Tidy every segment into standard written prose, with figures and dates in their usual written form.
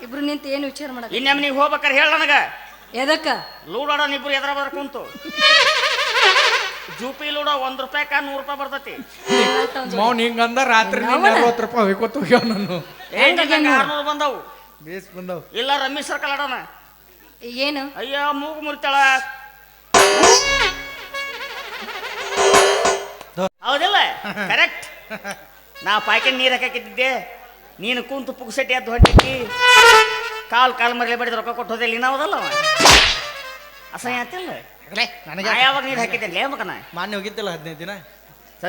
ಇಬ್ರು ನಿಂತ ಏನು ವಿಚಾರ ಮಾಡಕ ಇನ್ನೊಮ್ಮೆ ನೀವು ಹೋಗ್ಬೇಕಾರೆ ಹೇಳ ನನಗ ಎದಕ್ಕ ಲೂಡೋಣ ಇಬ್ರು ಎದ್ರ ಬರ ಕುಂತು ಜೂಪಿ ಲೂಡೋ ₹1 100 ಬರ್ತತಿ ಮೌನ್ ಹಿಂಗಂದ ರಾತ್ರಿ ₹60 ಹೋಯ್ಕೋತ ಹೋಗ್ಯಾವ ನಾನು 600 ಬಂದವು ಬೇಸ್ ಬಂದವು ಇಲ್ಲ ರಮ್ಮಿ ಸರ್ಕಲ್ ಆಡೋಣ ಏನು ಅಯ್ಯೋ ಮೂಗು ಮುರಿತಾಳ ಹೌದಿಲ್ಲ ಕರೆಕ್ಟ್ ನಾ ಪಾಯ್ಕೆ ನೀರು ಹಾಕಿದ್ದೆ ನೀನು ಕುಂತು ಪುಗ್ಸೆಟ್ಟಿ ಎದ್ದು ಹೊಂಟಿದ್ದಿ ಕಾಲ್ ಮರಲೆ ಬಡಿದ ರೊಕ್ಕ ಕೊಟ್ಟು ಹೋದಲ್ಲಿ ಇನ್ನೋದಲ್ಲ ಅಸಹ್ಯ ಆತಿಲ್ಲ ನನಗೆ ಯಾವಾಗ ನೀರು ಹಾಕಿದ್ದೇನೆ ಮಗನ ಮಾನ್ಯ ಹೋಗಿದ್ದಿಲ್ಲ 15 ದಿನ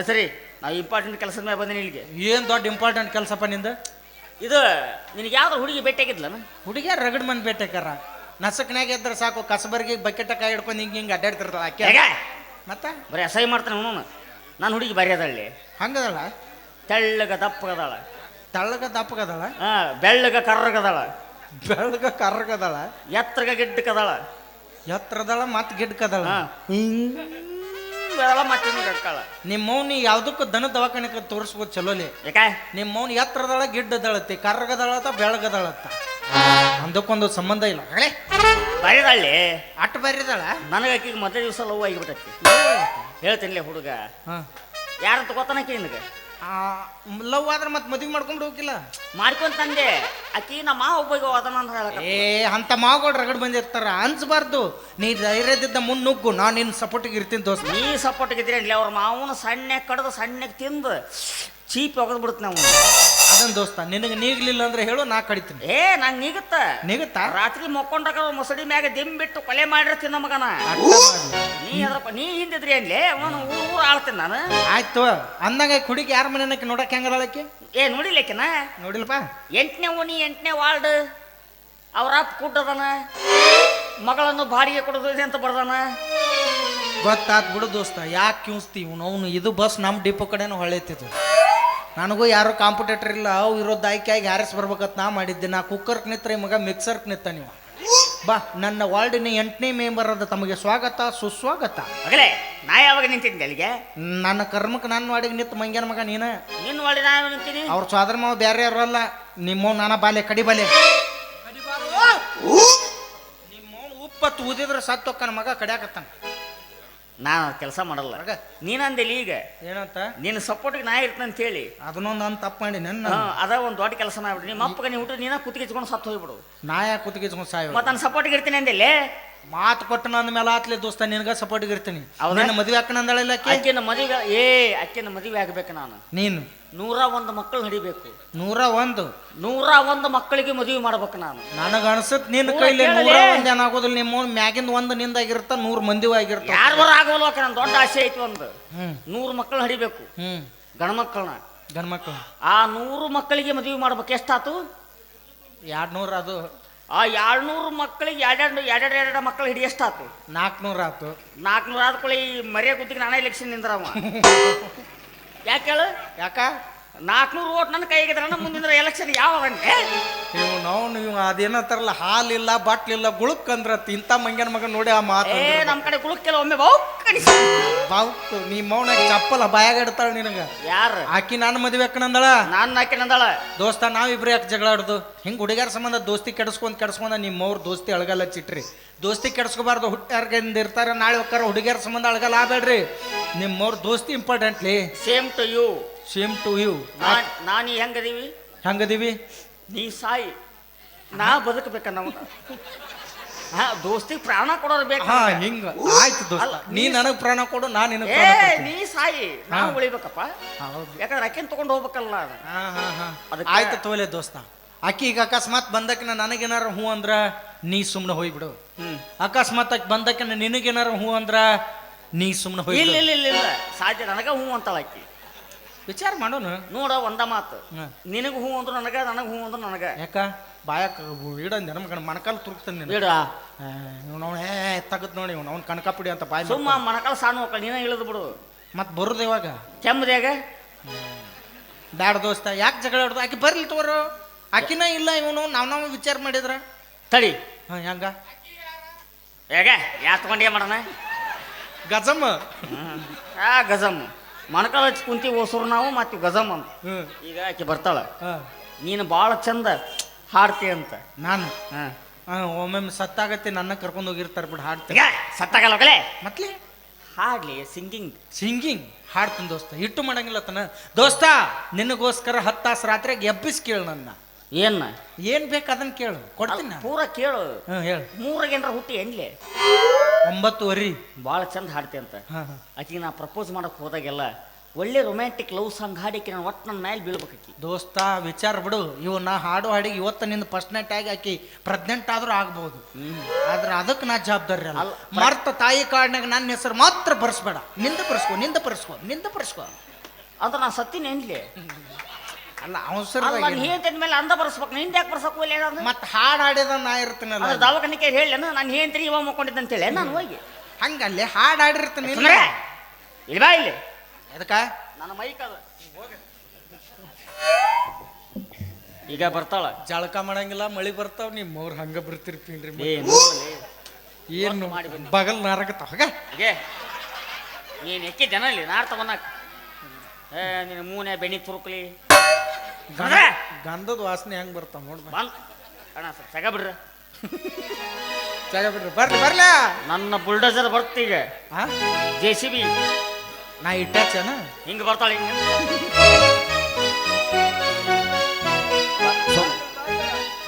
ಸರಿ ನಾವು ಇಂಪಾರ್ಟೆಂಟ್ ಕೆಲಸದ ಮೇಲೆ ಬಂದೇನೆ ಇಲ್ಲಿಗೆ ಏನ್ ದೊಡ್ಡ ಇಂಪಾರ್ಟೆಂಟ್ ಕೆಲಸಪ್ಪ ನಿಂದ ಇದು ನಿನಗೆ ಯಾವ್ದು ಹುಡುಗಿ ಭೇಟಿಯಾಗಿದ್ಲನ ಹುಡುಗಿಯಾರ ರಗಡ್ ಮಂದಿ ಬೇಟೆಕಾರ ನಸಕ್ನಾಗ ಇದ್ರೆ ಸಾಕು ಕಸಬರ್ಗಿ ಬಕೆಟ್ ಕೈ ಹಿಡ್ಕೊಂಡು ಹಿಂಗೆ ಅಡ್ಡಾಡ್ತಿರ್ತಾಳ ಆಕೆ ಹೇಗ ಮತ್ತ ಬರೀ ಅಸಹ್ಯ ಮಾಡ್ತಾನೆ ಅವನು ನಾನು ಹುಡುಗಿ ಬರೀ ಅದಳ್ಳಿ ಹಂಗದಳ ತೆಳ್ಳಗ ದಪ್ಪಗದಾಳ ತಳ್ಳಗ ದಪ್ಪಗದಳ ಬೆಳ್ಳಗ ಕರ್ರಗದಾಳ ಬೆಳ್ಳಗ ಕರ್ರಗದಳ ಎತ್ತರಗ ಗಿಡ್ಡಕದಾಳ ಎತ್ತರದಳ ಮತ್ ಗಿಡ್ಕದಳ ಮತ್ತೆ ಕಟ್ಕಾಳ ನಿಮ್ಮ ಮೌನಿ ಯಾವ್ದಕ್ಕೂ ದನ ದವಾಖಾನೆಗೆ ತೋರಿಸ್ಬೋದು ಚಲೋಲಿ ಯಾಕೆ ನಿಮ್ಮ ಮೌನ್ ಎತ್ತರದಳ ಗಿಡ್ಡದಳತ್ತಿ ಕರ್ರಗದಳತ್ತ ಬೆಳಗದಳತ್ತ ಒಂದಕ್ಕೊಂದು ಸಂಬಂಧ ಇಲ್ಲ ಬರೀದಳ್ಳಿ ಅಟ್ ಬರೀದಳ ನನಗೆ ಆಕಿಗೆ ಮೊದಲ ದಿವಸ ಲವ್ ಆಗಿಬಿಟ್ಟೈತಿ ಹೇಳ್ತೀನಿ ಹುಡುಗ ಯಾರಂತ ಗೊತ್ತಾನಕಿ ನಿನಗೆ ಲವ್ ಆದ್ರೆ ಮತ್ತೆ ಮದುವೆ ಮಾಡ್ಕೊಂಡು ಹೋಗಿಲ್ಲ ಮಾಡ್ಕೊಂತಂದೆ ಆಕಿ ನಮ್ಮ ಒಬ್ಬಗೆ ಹೋದನ ಅಂತ ಹೇಳಕ ಏ ಅಂತ ಮಾವುಗಳು ರಗಡ್ ಬಂದಿರ್ತಾರ ಅನ್ಸ್ಬಾರ್ದು ನೀ ಧೈರ್ಯದಿದ್ದ ಮುನ್ನುಗ್ಗು ನಾನು ನಿನ್ನ ಸಪೋರ್ಟಿಗೆ ಇರ್ತೀನಿ ದೋಸ್ತ ನೀ ಸಪೋರ್ಟ್ಗೆ ಇದ್ರಿ ಅನ್ಲಿ ಅವ್ರ ಮಾವನ ಸಣ್ಣ ಕಡ್ದು ಸಣ್ಣಗೆ ತಿಂದು ಚೀಪ್ ಒಗದ್ ಬಿಡುತ್ತೆ ನಾವು ಅದನ್ ದೋಸ್ತ ನಿನಗೆ ನೀಗ್ಲಿಲ್ಲ ಅಂದ್ರೆ ಹೇಳು ನಾ ಕಡಿತೀನಿ ನಂಗೆ ನೀಗುತ್ತ ನೀಗುತ್ತಾ ರಾತ್ರಿ ಮೊಕ್ಕೊಂಡಾಗ ಮೊಸಡಿ ಮ್ಯಾಗ ದಿಂಬಿಟ್ಟು ಕೊಲೆ ಮಾಡಿರ್ತೀನಿ ನಮಗನ ನೀ ಹಿಂದಿದ್ರಿ ಅನ್ಲಿ ಅವನು ಊರು ಆಳ್ತೀನಿ ನಾನು ಆಯ್ತು ಅಂದಾಗ ಹುಡುಗಿ ಯಾರ ಮನೆಯಕ್ಕೆ ನೋಡಕ್ ಹೆಂಗದಳಕ್ಕೆ ನೋಡಿಲ್ಲಕಿನ ನೋಡಿಲ್ಪಾ 8ನೇ ಓಣಿ 8ನೇ ವಾರ್ಡ್ ಅವ್ರ ಅಪ್ಪ ಕೂಟದನ ಮಗಳನ್ನು ಬಾಡಿಗೆ ಕೊಡೋದು ಅಂತ ಬರ್ದಾನ ಗೊತ್ತಾತ್ ಬಿಡು ದೋಸ್ತ ಯಾಕೆ ಕಿಂಸ್ತೀವಿ ಅವನು ಇದು ಬಸ್ ನಮ್ಮ ಡಿಪೋ ಕಡೆನೂ ಹೊಳೆತಿತ್ತು ನನಗೂ ಯಾರು ಕಾಂಪಿಟೇಟರ್ ಇಲ್ಲ ಅವು ಇರೋದು ಆಯ್ಕೆಯಾಗಿ ಹ್ಯಾರಿಸ್ ಬರ್ಬೇಕಂತ ನಾ ಮಾಡಿದ್ದೆ ನಾ ಕುಕ್ಕರ್ಗೆ ನಿತ್ರ ಮಗ ಮಿಕ್ಸರ್ಗೆ ನಿತ್ತ ನೀವು ಬಾ ನನ್ನ ವಾರ್ಡಿನ 8ನೇ ಮೆಂಬರ್ ಅದ ತಮಗೆ ಸ್ವಾಗತ ಸುಸ್ವಾಗತ ಆಗಲೇ ನಾ ಯಾವಾಗ ನಿಂತಿದ್ದೆ ಅಲ್ಲಿಗೆ ನನ್ನ ಕರ್ಮಕ್ಕೆ ನನ್ನ ವಾಡಿಗೆ ನಿಂತ ಮಂಗ್ಯಾನ ಮಗ ನೀನ ನಿನ್ನ ವಾಡಿ ನಾ ನಿಂತೀನಿ ಅವ್ರ ಸ್ವಾದ್ರ ಮಾವ ಬೇರೆ ಯಾರಲ್ಲ ನಿಮ್ಮವ್ ನಾನ ಬಾಲೆ ಕಡಿ ಬಾಲೆ ನಿಮ್ಮವ್ ಉಪ್ಪತ್ತು ಊದಿದ್ರೆ ಸತ್ತೊಕ್ಕನ ಮಗ ಕಡಿಯಾಕತ್ತಾನ ನಾನು ಕೆಲಸ ಮಾಡಲ್ಲ ನೀನಂದಿಲ್ಲ ಈಗ ಏನಂತ ನಿನ್ನ ಸಪೋರ್ಟ್ಗೆ ನಾ ಇರ್ತೇನೆ ಅಂತ ಹೇಳಿ ಅದನ್ನೊಂದು ನಾನು ತಪ್ಪು ಮಾಡಿ ಅದ ಒಂದು ದೊಡ್ಡ ಕೆಲಸ ಮಾಡ್ಬಿಡಿ ನಿಮ್ಮ ಅಪ್ಪಗೆ ನೀವು ನೀನ ಕುತ್ತಿಗೆಚ್ಕೊಂಡು ಸತ್ತು ಹೋಗ್ಬಿಡು ನಾ ಯಾಕೆ ಕುತ್ತಿಗೆಚ್ಕೊಂಡು ಸಾಯ ಮತ್ತೆ ನಾನು ಸಪೋರ್ಟ್ಗೆ ಇರ್ತೀನಿ ಅಂದಿಲ್ಲೇ ಮಾತು ಕೊಟ್ಟು ನನ್ನ ಮೇಲೆ ಆತ್ಲೆ ದೋಸ್ತ ನಿನಗ ಸಪೋರ್ಟ್ಗೆ ಇರ್ತೀನಿ ನಿನ್ನ ಮದುವೆ ಹಾಕಣಂದಳಿಲ್ಲ ಅಕ್ಕಿನ ಮದುವೆ ಅಕ್ಕಿನ ಮದುವೆ ಆಗಬೇಕು ನಾನು ನೀನು 101 ಮಕ್ಕಳು ನಡಿಬೇಕು 101 ಮಕ್ಕಳಿಗೆ ಮದುವೆ ಮಾಡ್ಬೇಕು ನಾನು ನನಗ ಅನ್ಸತ್ ನಿನ್ನ ಕೈಲಿ 101 ಏನಾಗೋದಿಲ್ಲ ನಿಮ್ಮ ಮ್ಯಾಗಿಂದ ಒಂದು ನಿಂದಾಗಿರ್ತ 100 ಮಂದಿ ಆಗಿರ್ತ ಯಾರು ಬರ ಆಗೋಲ್ಲ ನನ್ನ ದೊಡ್ಡ ಆಸೆ ಐತಿ ಒಂದು 100 ಮಕ್ಕಳು ಹಡಿಬೇಕು ಗಂಡ್ಮಕ್ಕಳನ್ನ ಗಂಡ್ಮಕ್ಳು ಆ 100 ಮಕ್ಕಳಿಗೆ ಮದುವೆ ಮಾಡ್ಬೇಕು ಎಷ್ಟಾತು 200 ಅದು ಆ 200 ಮಕ್ಕಳಿಗೆ ಎರಡು ಮಕ್ಕಳು ಹಿಡಿ ಎಷ್ಟಾತು 400 ಆತು 400 ಆದ್ಕೊಳ್ಳಿ ಮರ್ಯ ಗುದ್ದಿಗೆ ನಾನೇ ಎಲೆಕ್ಷನ್ ನಿಂದ್ರವ ಯಾಕೆ ಹೇಳು ಯಾಕ 400 ಓಟ್ ನನ್ನ ಕೈಗೆ ಮುಂದಿನ ಎಲೆಕ್ಷನ್ ಯಾವಾಗ ಇವ್ ಅದೇನಂತಾರಲ್ಲ ಹಾಲಿಲ್ಲ ಬಾಟ್ಲಿಲ್ಲ ಗುಳುಕ್ ಅಂದ್ರ ಇಂಥ ಮಂಗ್ಯನ ಮಗ ನೋಡಿ ಆ ಮಾತು ನಮ್ ಕಡೆ ಗುಳುಕ್ಕೆಲ್ಲ ಒಮ್ಮೆ ಬಾವುಕ್ ನೀ ಮೌನ ಚಪ್ಪಲ ಬಾಯಾಗ ಇಡ್ತಾಳ ನಿನಗ ಯಾರು ಆಕಿ ನಾನು ಮದುವೆ ಹಾಕನಂದಳ ನಾನು ಹಾಕಿನಂದಳ ದೋಸ್ತ ನಾವಿಬ್ರು ಯಾಕೆ ಜಗಳ ಆಡುದು ಹಿಂಗ್ ಹುಡುಗ್ಯಾರ ಸಂಬಂಧ ದೋಸ್ತಿ ಕೆಡಿಸ್ಕೊಂಡ್ ನಿಮ್ಮವ್ರ ದೋಸ್ತಿ ಅಳಗಲ್ಲ ಚಿಟ್ರಿ ದೋಸ್ತಿ ಕೆಡಿಸ್ಕೋಬಾರ್ದು ಹುಟ್ಟಾರ್ಗಿಂದ ಇರ್ತಾರ ನಾಳೆ ಹೋಗ್ತಾರ ಹುಡುಗಿಯರ ಸಂಬಂಧ ಅಳಗಲ್ಲ ಆಬೇಡ್ರಿ ನಿಮ್ಮವ್ರ ದೋಸ್ತಿ ಇಂಪಾರ್ಟೆಂಟ್ಲಿ ಸೇಮ್ ಟು ಯು ನಾನು ಹೆಂಗದೀವಿ ನೀ ಸಾಯಿ ನಾ ಬದುಕಬೇಕ ನಾವು ದೋಸ್ತಿಗೆ ಪ್ರಾಣ ಕೊಡೋರು ಬೇಕು ಹಿಂಗ ಆಯ್ತು ದೋಸ್ತ ನೀ ನನಗ್ ಪ್ರಾಣ ಕೊಡು ನಾ ನಿನಗೆ ನೀ ಸಾಯಿ ನಾವು ಉಳಿಬೇಕಪ್ಪ ಯಾಕಂದ್ರೆ ಅಕ್ಕಿನ ತಗೊಂಡು ಹೋಗ್ಬೇಕಲ್ಲ ಆಯ್ತು ತೋಲೆ ದೋಸ್ತ ಅಕ್ಕಿ ಈಗ ಅಕಸ್ಮಾತ್ ಬಂದಕಿನ ನನಗೇನಾರ ಹೂ ಅಂದ್ರ ನೀ ಸುಮ್ನೆ ಹೋಗ್ಬಿಡು ಅಕಸ್ಮಾತ್ ಆಕಿ ಬಂದಕಿನ ನಿನಗೇನಾರ ಹೂ ಅಂದ್ರ ನೀ ಸುಮ್ನೆ ಹೋಗಿ ಇಲ್ಲ ಸಾಧ್ಯ ನನಗ ಹೂ ಅಂತಾಳ ಅಕ್ಕಿ ವಿಚಾರ ಮಾಡೋನು ನೋಡ ಒಂದ ಮಾತು ನಿನಗ ಹೂ ಅಂದ್ರು ನನಗ ಹೂ ಅಂದ್ರು ನನಗ ಯಾಕ ಬಾಯಕ್ ಇಡಂದ ನಮ್ಗೆ ಮಣಕಾಲ್ ತುರುಕ್ತಾನೆ ತಗದ್ ನೋಡಿ ಅವ್ನು ಕನಕಾಪುಡಿ ಅಂತ ಬಾಯ್ ಸುಮ್ಮ ಮಣಕಾಲ್ ಸಣ್ಣ ಹೋಗ್ಕ ನೀನ ಇಳಿದು ಬಿಡು ಮತ್ ಬರುದ ಇವಾಗ ಕೆಮ್ಮದ್ಯಾಗ ಬ್ಯಾಡ ದೋಸ್ತ ಯಾಕೆ ಜಗಳ ಆಡ್ದು ಆಕಿ ಬರ್ಲಿ ತೋರು ಆಕಿನ ಇಲ್ಲ ಇವನು ನಾವು ವಿಚಾರ ಮಾಡಿದ್ರ ತಡಿ ಹೆಂಗ ಹೇಗ ಯಾ ತಗೊಂಡೇ ಮಾಡೋಣ ಗಜಮ್ ಗಜಮ್ ಮಣಕಾಲ ಹಚ್ಚಿ ಕುಂತಿ ಓಸರು ನಾವು ಮತ್ತೆ ಗಜಮ್ ಅಂತ ಈಗ ಆಕಿ ಬರ್ತಾಳ ನೀನು ಭಾಳ ಚಂದ ಹಾಡ್ತಿ ಅಂತ ನಾನು ಹಾ ಒಮ್ಮೊಮ್ಮೆ ಸತ್ತಾಗತ್ತೆ ನನ್ನ ಕರ್ಕೊಂಡು ಹೋಗಿರ್ತಾರೆ ಬಿಡು ಹಾಡ್ತೀನಿ ಈಗ ಸತ್ತಾಗಲ್ಲ ಹೋಗಲೇ ಮತ್ಲಿ ಹಾಡ್ಲಿ ಸಿಂಗಿಂಗ್ ಸಿಂಗಿಂಗ್ ಹಾಡ್ತೀನಿ ದೋಸ್ತ ಇಟ್ಟು ಮಾಡಂಗಿಲ್ಲ ತನ ದೋಸ್ತ ನಿನಗೋಸ್ಕರ 10 ತಾಸು ರಾತ್ರಿಯಾಗ ಎಬ್ಬಿಸ್ ಕೇಳು ನನ್ನ ಏನ್ ಏನ್ ಬೇಕು ಅದನ್ನ ಕೇಳು ಕೊಡ್ತೀನಿ ನಾನು. ಪೂರ ಕೇಳು ಹೇಳು 3 ಹುಟ್ಟಿ ಎನ್ಲಿ 9:15 ಭಾಳ ಚಂದ ಹಾಡ್ತಿ ಅಂತ ಹಾಂ ಹಾಂ ಆಕಿಗೆ ನಾ ಪ್ರಪೋಸ್ ಮಾಡಕ್ ಹೋದಾಗೆಲ್ಲ ಒಳ್ಳೆ ರೊಮ್ಯಾಂಟಿಕ್ ಲವ್ ಸಾಂಗ್ ಹಾಡಿಕೆ ನಾನು ಒಟ್ಟು ನನ್ನ ಮೇಲೆ ಬೀಳ್ಬೇಕಾಕಿ ದೋಸ್ತ ವಿಚಾರ ಬಿಡು ಇವು ನಾ ಹಾಡು ಹಾಡಿಗೆ ಇವತ್ತು ನಿಂದು ಫಸ್ಟ್ ನೈಟ್ ಆಗಿ ಆಕಿ ಪ್ರೆಗ್ನೆಂಟ್ ಆದ್ರೂ ಆಗ್ಬೋದು ಆದ್ರೆ ಅದಕ್ಕೆ ನಾ ಜವಾಬ್ದಾರಿ ಅಲ್ಲ ಅಲ್ಲ. ಮರ್ತ ತಾಯಿ ಕಾರ್ಡ್ನಾಗ ನನ್ನ ಹೆಸರು ಮಾತ್ರ ಬರ್ಸ್ಬೇಡ ನಿಂದ ಬರ್ಸ್ಕೊ ಅಂದ್ರೆ ನಾ ಸತ್ತಿನ ಎನ್ಲಿ ಅಲ್ಲ ಅಲ್ಲ ಅವಸರ ನಾನು ಹೇಳ್ತಿದ ಮೇಲೆ ಅಂದ ಬರ್ಸ್ಬೇಕು ನಿಂದ ಯಾಕೆ ಬರ್ಸಕ್ ಹೋಗ್ಲಿ ಹೇಳಂದ್ರೆ ಮತ್ತೆ ಹಾಡು ಹಾಡಿದ ನಾ ಇರ್ತೀನಲ್ಲ ಅದ್ರ ದವಾಖಾನಿಕೆ ಹೇಳೇನು ನಾನು ಹೇಳ್ತೀನಿ ಇವಾಗ ಮುಕ್ಕೊಂಡಿದ್ದೆ ಅಂತೇಳಿ ನಾನು ಹೋಗಿ ಹಂಗಲ್ಲೇ ಹಾಡು ಹಾಡಿರ್ತೀನಿ ಸುಮ್ರೆ ಇಲ್ಲಿ ಬಾ ಇಲ್ಲಿ ಅದಕ್ಕ ನನ್ನ ಮೈಕ್ ಅದ ಈಗ ಬರ್ತಾಳ ಜಳಕ ಮಾಡಂಗಿಲ್ಲ ಮಳಿ ಬರ್ತಾವ ನಿಮ್ಮವ್ರು ಹಂಗ ಬರ್ತಿರ್ತೀನ್ರಿ ಏನು ಮಾಡಿ ಬನ್ನಿ. ಬಗಲ್ ನಾರಕತ್ತಾವ ಹಾಗ ಹೀಗೆ ನೀನು ಎಕ್ಕಿ ಜನ ಇಲ್ಲಿ ನಾರ್ ತಗೊಳಕ್ ನಿನ್ನ ಮೂನೆ ಬೆಣಿ ತುರುಕ್ಲಿ ಗಂಧದ ವಾಸನೆ ಹೆಂಗ್ ಬರ್ತಾವ ನೋಡ್ ಬಂದ್ ಅಣ್ಣ ಸ್ವಲ್ಪ ಸಗ ಬಿಡ್ರಿ ಜಾಗ ಬಿಡ್ರಿ ಬರ್ಲ ನನ್ನ ಬುಲ್ಡೋಸರ್ ಬರ್ತೀಗ ಹಾ JCB ನಾ ಇಟ್ಟಾಚನ ಹಿಂಗ ಬರ್ತಾಳೆ ಹಿಂಗ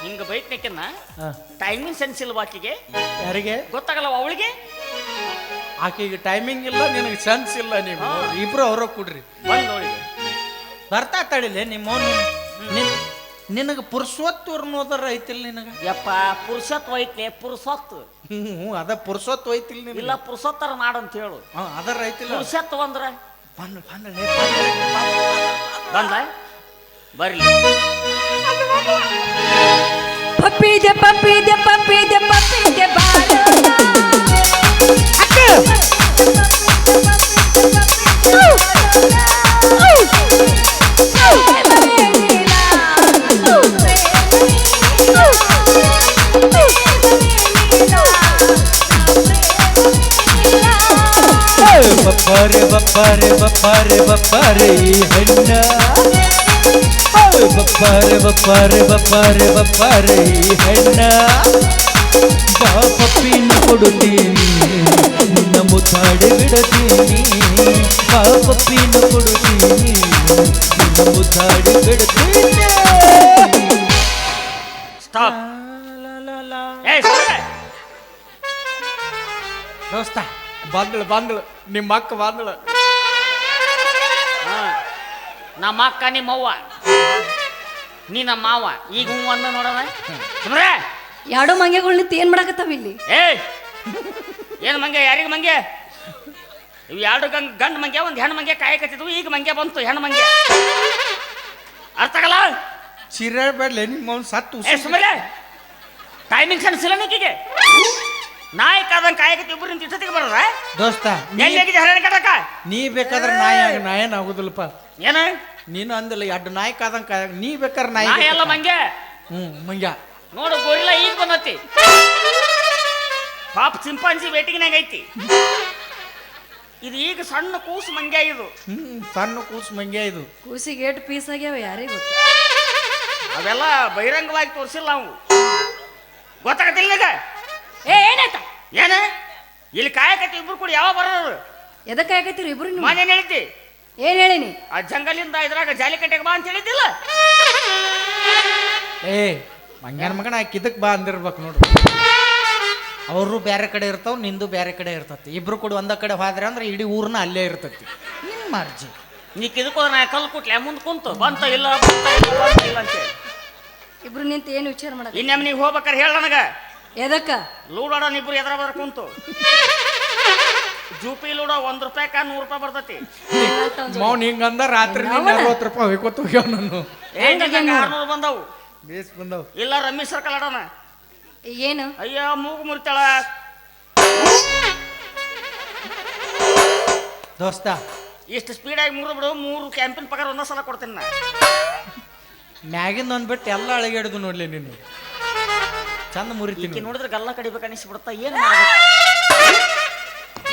ಹಿಂಗ ಬೈಕ್ನಕ್ಕಿನ್ನ ಟೈಮಿಂಗ್ ಸೆನ್ಸ್ ಇಲ್ವಾ ಆಕಿಗೆ ಯಾರಿಗೆ ಗೊತ್ತಾಗಲ್ಲ ಅವಳಿಗೆ ಆಕೆಗೆ ಟೈಮಿಂಗ್ ಇಲ್ಲ ನಿನಗೆ ಸೆನ್ಸ್ ಇಲ್ಲ ನೀವು ಇಬ್ರು ಅವ್ರ ಕೂಡ್ರಿ ಬಂದ್ ಅವಳಿಗೆ ಬರ್ತಾ ತಡಿಲೆ ನಿಮ್ಮ ನಿನಗೆ ಪುರುಷೋತ್ತು ಅನ್ನೋದರ ಐತಿಲ್ಲ ನಿನಗ ಯಪ್ಪ ಪುರುಷತ್ವ ಐತ್ಲೆ ಪುರುಷತ್ವ ಅದ ಪುರುಷೋತ್ತು ಐತಿಲ್ಲ ನಿನಗೆ ಇಲ್ಲ ಪುರುಷೋತ್ತರ ಮಾಡಂತ ಹೇಳು ಅದರ ಐತಿಲ್ಲ ಪುರುಷತ್ವ ಅಂದ್ರ ಬಂದ ಬಂದ ಬರ್ಲಿ ಪಪ್ಪಿದೆ ಬಪ್ಪಾರೆ ಈ ಹೆಣ್ಣ ಬಪ್ಪಾರೆ ಈ ಹೆಣ್ಣ ಬಾ ಪಪ್ಪಿನ ಕೊಡುತ್ತೀನಿ ನಿನ್ನ ಮುದ್ದಾಡಿ ಬಿಡುತ್ತೀನಿ ಬಾ ಪಪ್ಪಿನ ಕೊಡುತ್ತೀನಿ ನಿನ್ನ ಮುದ್ದಾಡಿ ಬಿಡುತ್ತೀನಿ ಸ್ಟಾಪ್ ದೋಸ್ತ ಬಂದಳು ನಿಮ್ಮ ಅಕ್ಕ ಬಂದಳು ನಮ್ಮ ಅಕ್ಕ ನಿಮ್ಮವ್ವ ನೀ ನಮ್ಮ ಮಾವ ಈಗ ಹೂ ಅಂದ ನೋಡವ ಸುಮ್ರೆ ಎರಡು ಮಂಗೆಗಳು ನಿಂತು ಏನ್ ಮಾಡಕತ್ತಾವ ಇಲ್ಲಿ ಏಯ್ ಏನು ಮಂಗೆ ಯಾರಿಗೆ ಮಂಗೆ ಇವು ಎರಡು ಗಂಡು ಮಂಗೆ ಒಂದು ಹೆಣ್ಣು ಮಂಗೆ ಕಾಯಕತ್ತಿದ್ವು ಈಗ ಮಂಗೆ ಬಂತು ಹೆಣ್ಣು ಮಂಗೆ ಅರ್ಥ ಆಗಲ್ಲ ಚಿರಾಡ್ಬೇಡ್ಲೆ ನಿಮ್ಮ ಸತ್ತು ಸುಮ್ಮನೆ ಟೈಮಿಂಗ್ ಸೆನ್ಸ್ ಇಲ್ಲ ನೀಕಿಗೆ ನಾಯಿ ಕಾದಂಗೆ ಕಾಯಕತ್ತಿ ಇಬ್ಬರು ನಿಂತು ಇಷ್ಟೊತ್ತಿಗೆ ಬರೋದ ದೋಸ್ತ ಎಲ್ಲಿ ಹೇಗಿದೆ ಹರಣ ಕಟ್ಟಕ ನೀ ಬೇಕಾದ್ರೆ ನಾಯೇನು ಆಗುದಿಲ್ಲಪ್ಪ ಏನು ನೀನು ಅಂದಿಲ್ಲ ಎರಡು ನಾಯಿ ಕಾದಂಗ ನೀ ಬೇಕಾದ್ರೆ ನಾಯಿ ನಾಯಿ ಎಲ್ಲ ಮಂಗೆ ಮಂಗ್ಯ ನೋಡು ಗೋರಿಲ್ಲ ಈಗ ಬಂದತಿ ಪಾಪ ಚಿಂಪಾಂಜಿ ವೇಟಿಂಗ್ನಾಗ ಐತಿ ಇದು ಈಗ ಸಣ್ಣ ಕೂಸು ಮಂಗ್ಯ ಇದು ಸಣ್ಣ ಕೂಸು ಮಂಗ್ಯ ಇದು ಕೂಸಿಗೆ ಏಟ್ ಪೀಸ್ ಆಗ್ಯಾವ ಯಾರಿಗೆ ಗೊತ್ತು ಅವೆಲ್ಲ ಬಹಿರಂಗವಾಗಿ ತೋರಿಸಿಲ್ಲ ನಾವು ಗೊತ್ತಾಗತ್ತಿಲ್ಲ ಈಗ ಏನಾಯ್ತ ಏನ ಇಲ್ಲಿ ಕಾಯಕತ್ತಿ ಇಬ್ರು ಕೂಡ ಯಾವ ಬರೋರು ಎದಕ್ಕೆ ಆಗತ್ತೀರಿ ಇಬ್ರು ನೀವು ಮನೇನ್ ಹೇಳಿದ್ದಿ ಏನ್ ಹೇಳಿನಿ ಆ ಜಂಗಲಿಂದ ಇದ್ರಾಗ ಜಾಲಿಕಟ್ಟೆಗೆ ಬಾ ಅಂತ ಹೇಳಿದ್ದಿಲ್ಲ ಮಂಗ್ಯನ ಮಗನ ಆಕೆ ಇದಕ್ಕೆ ಬಾ ಅಂದಿರ್ಬೇಕು ನೋಡು ಅವರು ಬೇರೆ ಕಡೆ ಇರ್ತಾವ ನಿಂದು ಬೇರೆ ಕಡೆ ಇರ್ತತಿ ಇಬ್ರು ಕೂಡ ಒಂದ ಕಡೆ ಹೋದ್ರೆ ಅಂದ್ರೆ ಇಡೀ ಊರ್ನ ಅಲ್ಲೇ ಇರ್ತತಿ ನಿಮ್ಮ ಅರ್ಜಿ ನೀ ಕಿದಕೋ ನಾ ಕಲ್ಲು ಕುಟ್ಲೆ ಮುಂದೆ ಕುಂತು ಬಂತ ಇಲ್ಲ ಅಂತೇಳಿ ಇಬ್ರು ನಿಂತು ಏನು ವಿಚಾರ ಮಾಡಕ ಇನ್ನೊಮ್ಮೆ ನೀವು ಹೋಗ್ಬೇಕಾರೆ ಹೇಳ ನನಗ ಎದಕ್ಕ ಲೂಡೋಣ ಇಬ್ರು ಎದ್ರ ಬದ್ರ ಕುಂತು ಜೂಪಿ ಲೂಡೋ ₹1 100 ಬರ್ತತಿ ಮೌನ್ ಹಿಂಗಂದ ರಾತ್ರಿ ₹40 ಹೋಯ್ಕೋತ ಹೋಗ್ಯಾವ ನಾನು 600 ಬಂದವು ಬೇಸ್ ಬಂದವು ಇಲ್ಲ ರಮ್ಮಿ ಸರ್ಕಲ್ ಆಡೋಣ ಏನು ಅಯ್ಯ ಮೂಗು ಮುರಿತಾಳ ದೋಸ್ತ ಇಷ್ಟು ಸ್ಪೀಡಾಗಿ ಮುರಿದು ಬಿಡು 3 ಕ್ಯಾಂಪಿನ ಪಗಾರ ಒಂದೇ ಸಲ ಕೊಡ್ತೀನಿ ನಾ ಮ್ಯಾಗಿಂದ ಅಂದ್ಬಿಟ್ಟು ಎಲ್ಲ ಅಳಗಾಡಿದು ನೋಡ್ಲಿ ನೀನು ಚಂದ ಮುರಿತೀನಿ ನೋಡಿದ್ರೆ ಗಲ್ಲ ಕಡಿಬೇಕು ಅನಿಸ್ಬಿಡ್ತಾ ಏನು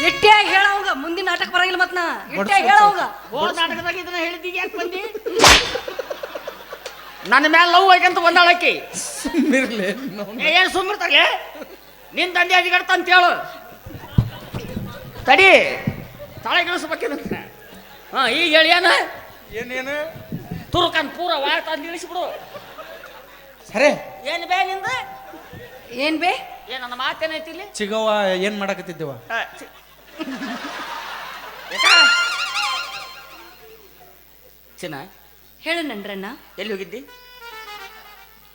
ಇಟ್ಟಿಯಾಗಿ ಹೇಳವಂಗ ಮುಂದಿನ ನಾಟಕ ಬರಂಗಿಲ್ಲ ಮತ್ ನಾ ಇಟ್ಟಿಯಾಗಿ ಹೇಳವಂಗ ಹೋದ ನಾಟಕದಾಗ ಇದನ್ನ ಹೇಳಿದ್ದೀಗ ಯಾಕೆ ಬಂದಿ ನನ್ನ ಮ್ಯಾಲ ಲವ್ ಆಗಂತ ಬಂದಾಳಕ್ಕಿ ಸುಮ್ಮಿರ್ಲಿ ಏನು ಸುಮ್ಮಿರ್ತಾರಲೆ ನಿನ್ ತಂದೆ ಅದಿಗಡ್ತ ಅಂತ ಹೇಳು ತಡಿ ತಳೆ ಗಿಳಿಸ್ಬೇಕಿನ ಹಾ ಈಗ ಹೇಳಿ ಏನು ಏನೇನು ತುರ್ಕನ್ ಪೂರ ವಾರ ತಂದು ಇಳಿಸ್ಬಿಡು ಸರಿ ಏನು ಬೇ ನಿಂದ ಏನ್ ಬೇ ಏನ್ ನನ್ನ ಮಾತೇನೈತಿ ಇಲ್ಲಿ ಚಿಗವ್ವ ಏನ್ ಮಾಡಕತ್ತಿದ್ದೇವ ಚಿನ್ನ ಹೇಳು ನನ್ರಣ್ಣ. ಎಲ್ಲಿ ಹೋಗಿದ್ದಿ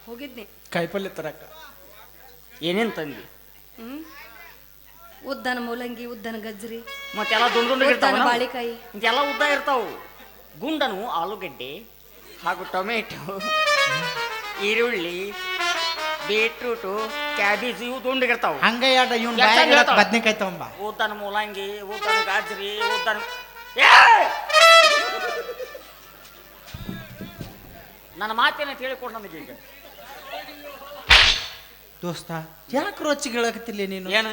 ಹೋಗಿದ್ನಿ. ಕಾಯಿಪಲ್ಲೆ ತರಕ ಏನೇನ್ ತಂದಿ ಹ್ಮ್ ಉದ್ದನ ಮೂಲಂಗಿ, ಉದ್ದನ ಗಜ್ರಿ, ಮತ್ತೆಲ್ಲ ದುಂಡು ಉದ್ದನ ಇರ್ತಾವ ಬಾಳಿಕಾಯಿ. ಎಲ್ಲ ಉದ್ದ ಇರ್ತಾವು. ಗುಂಡನು ಆಲೂಗಡ್ಡೆ ಹಾಗೂ ಟೊಮೆಟೊ, ಈರುಳ್ಳಿ, ಬೀಟ್ರೂಟು, ಕ್ಯಾಬೇಜ್ ಇವು ದುಂಡಿಗಿರ್ತಾವ. ಹಂಗ ಯಾಡ ಇವ್ನ ಎಷ್ಟ್ ಬಾಯಾಗ ಹೇಳ್ತಾವ? ಬದ್ನಿಕಾಯಿ ತಗೊಂಬ. ಉದ್ದನ ಮೂಲಂಗಿ, ಉದ್ದನ ಗಾಜರಿ, ಉದ್ದನ ನನ್ನ ಮಾತೇನಂತ ಹೇಳಿಕೊಡು ನನಗೆ ಈಗ. ದೋಸ್ತ ಯಾಕೆ ರೊಚ್ಚಿಗೆ ಹೇಳಕತ್ತಿಲ್ಲ ನೀನು? ಏನು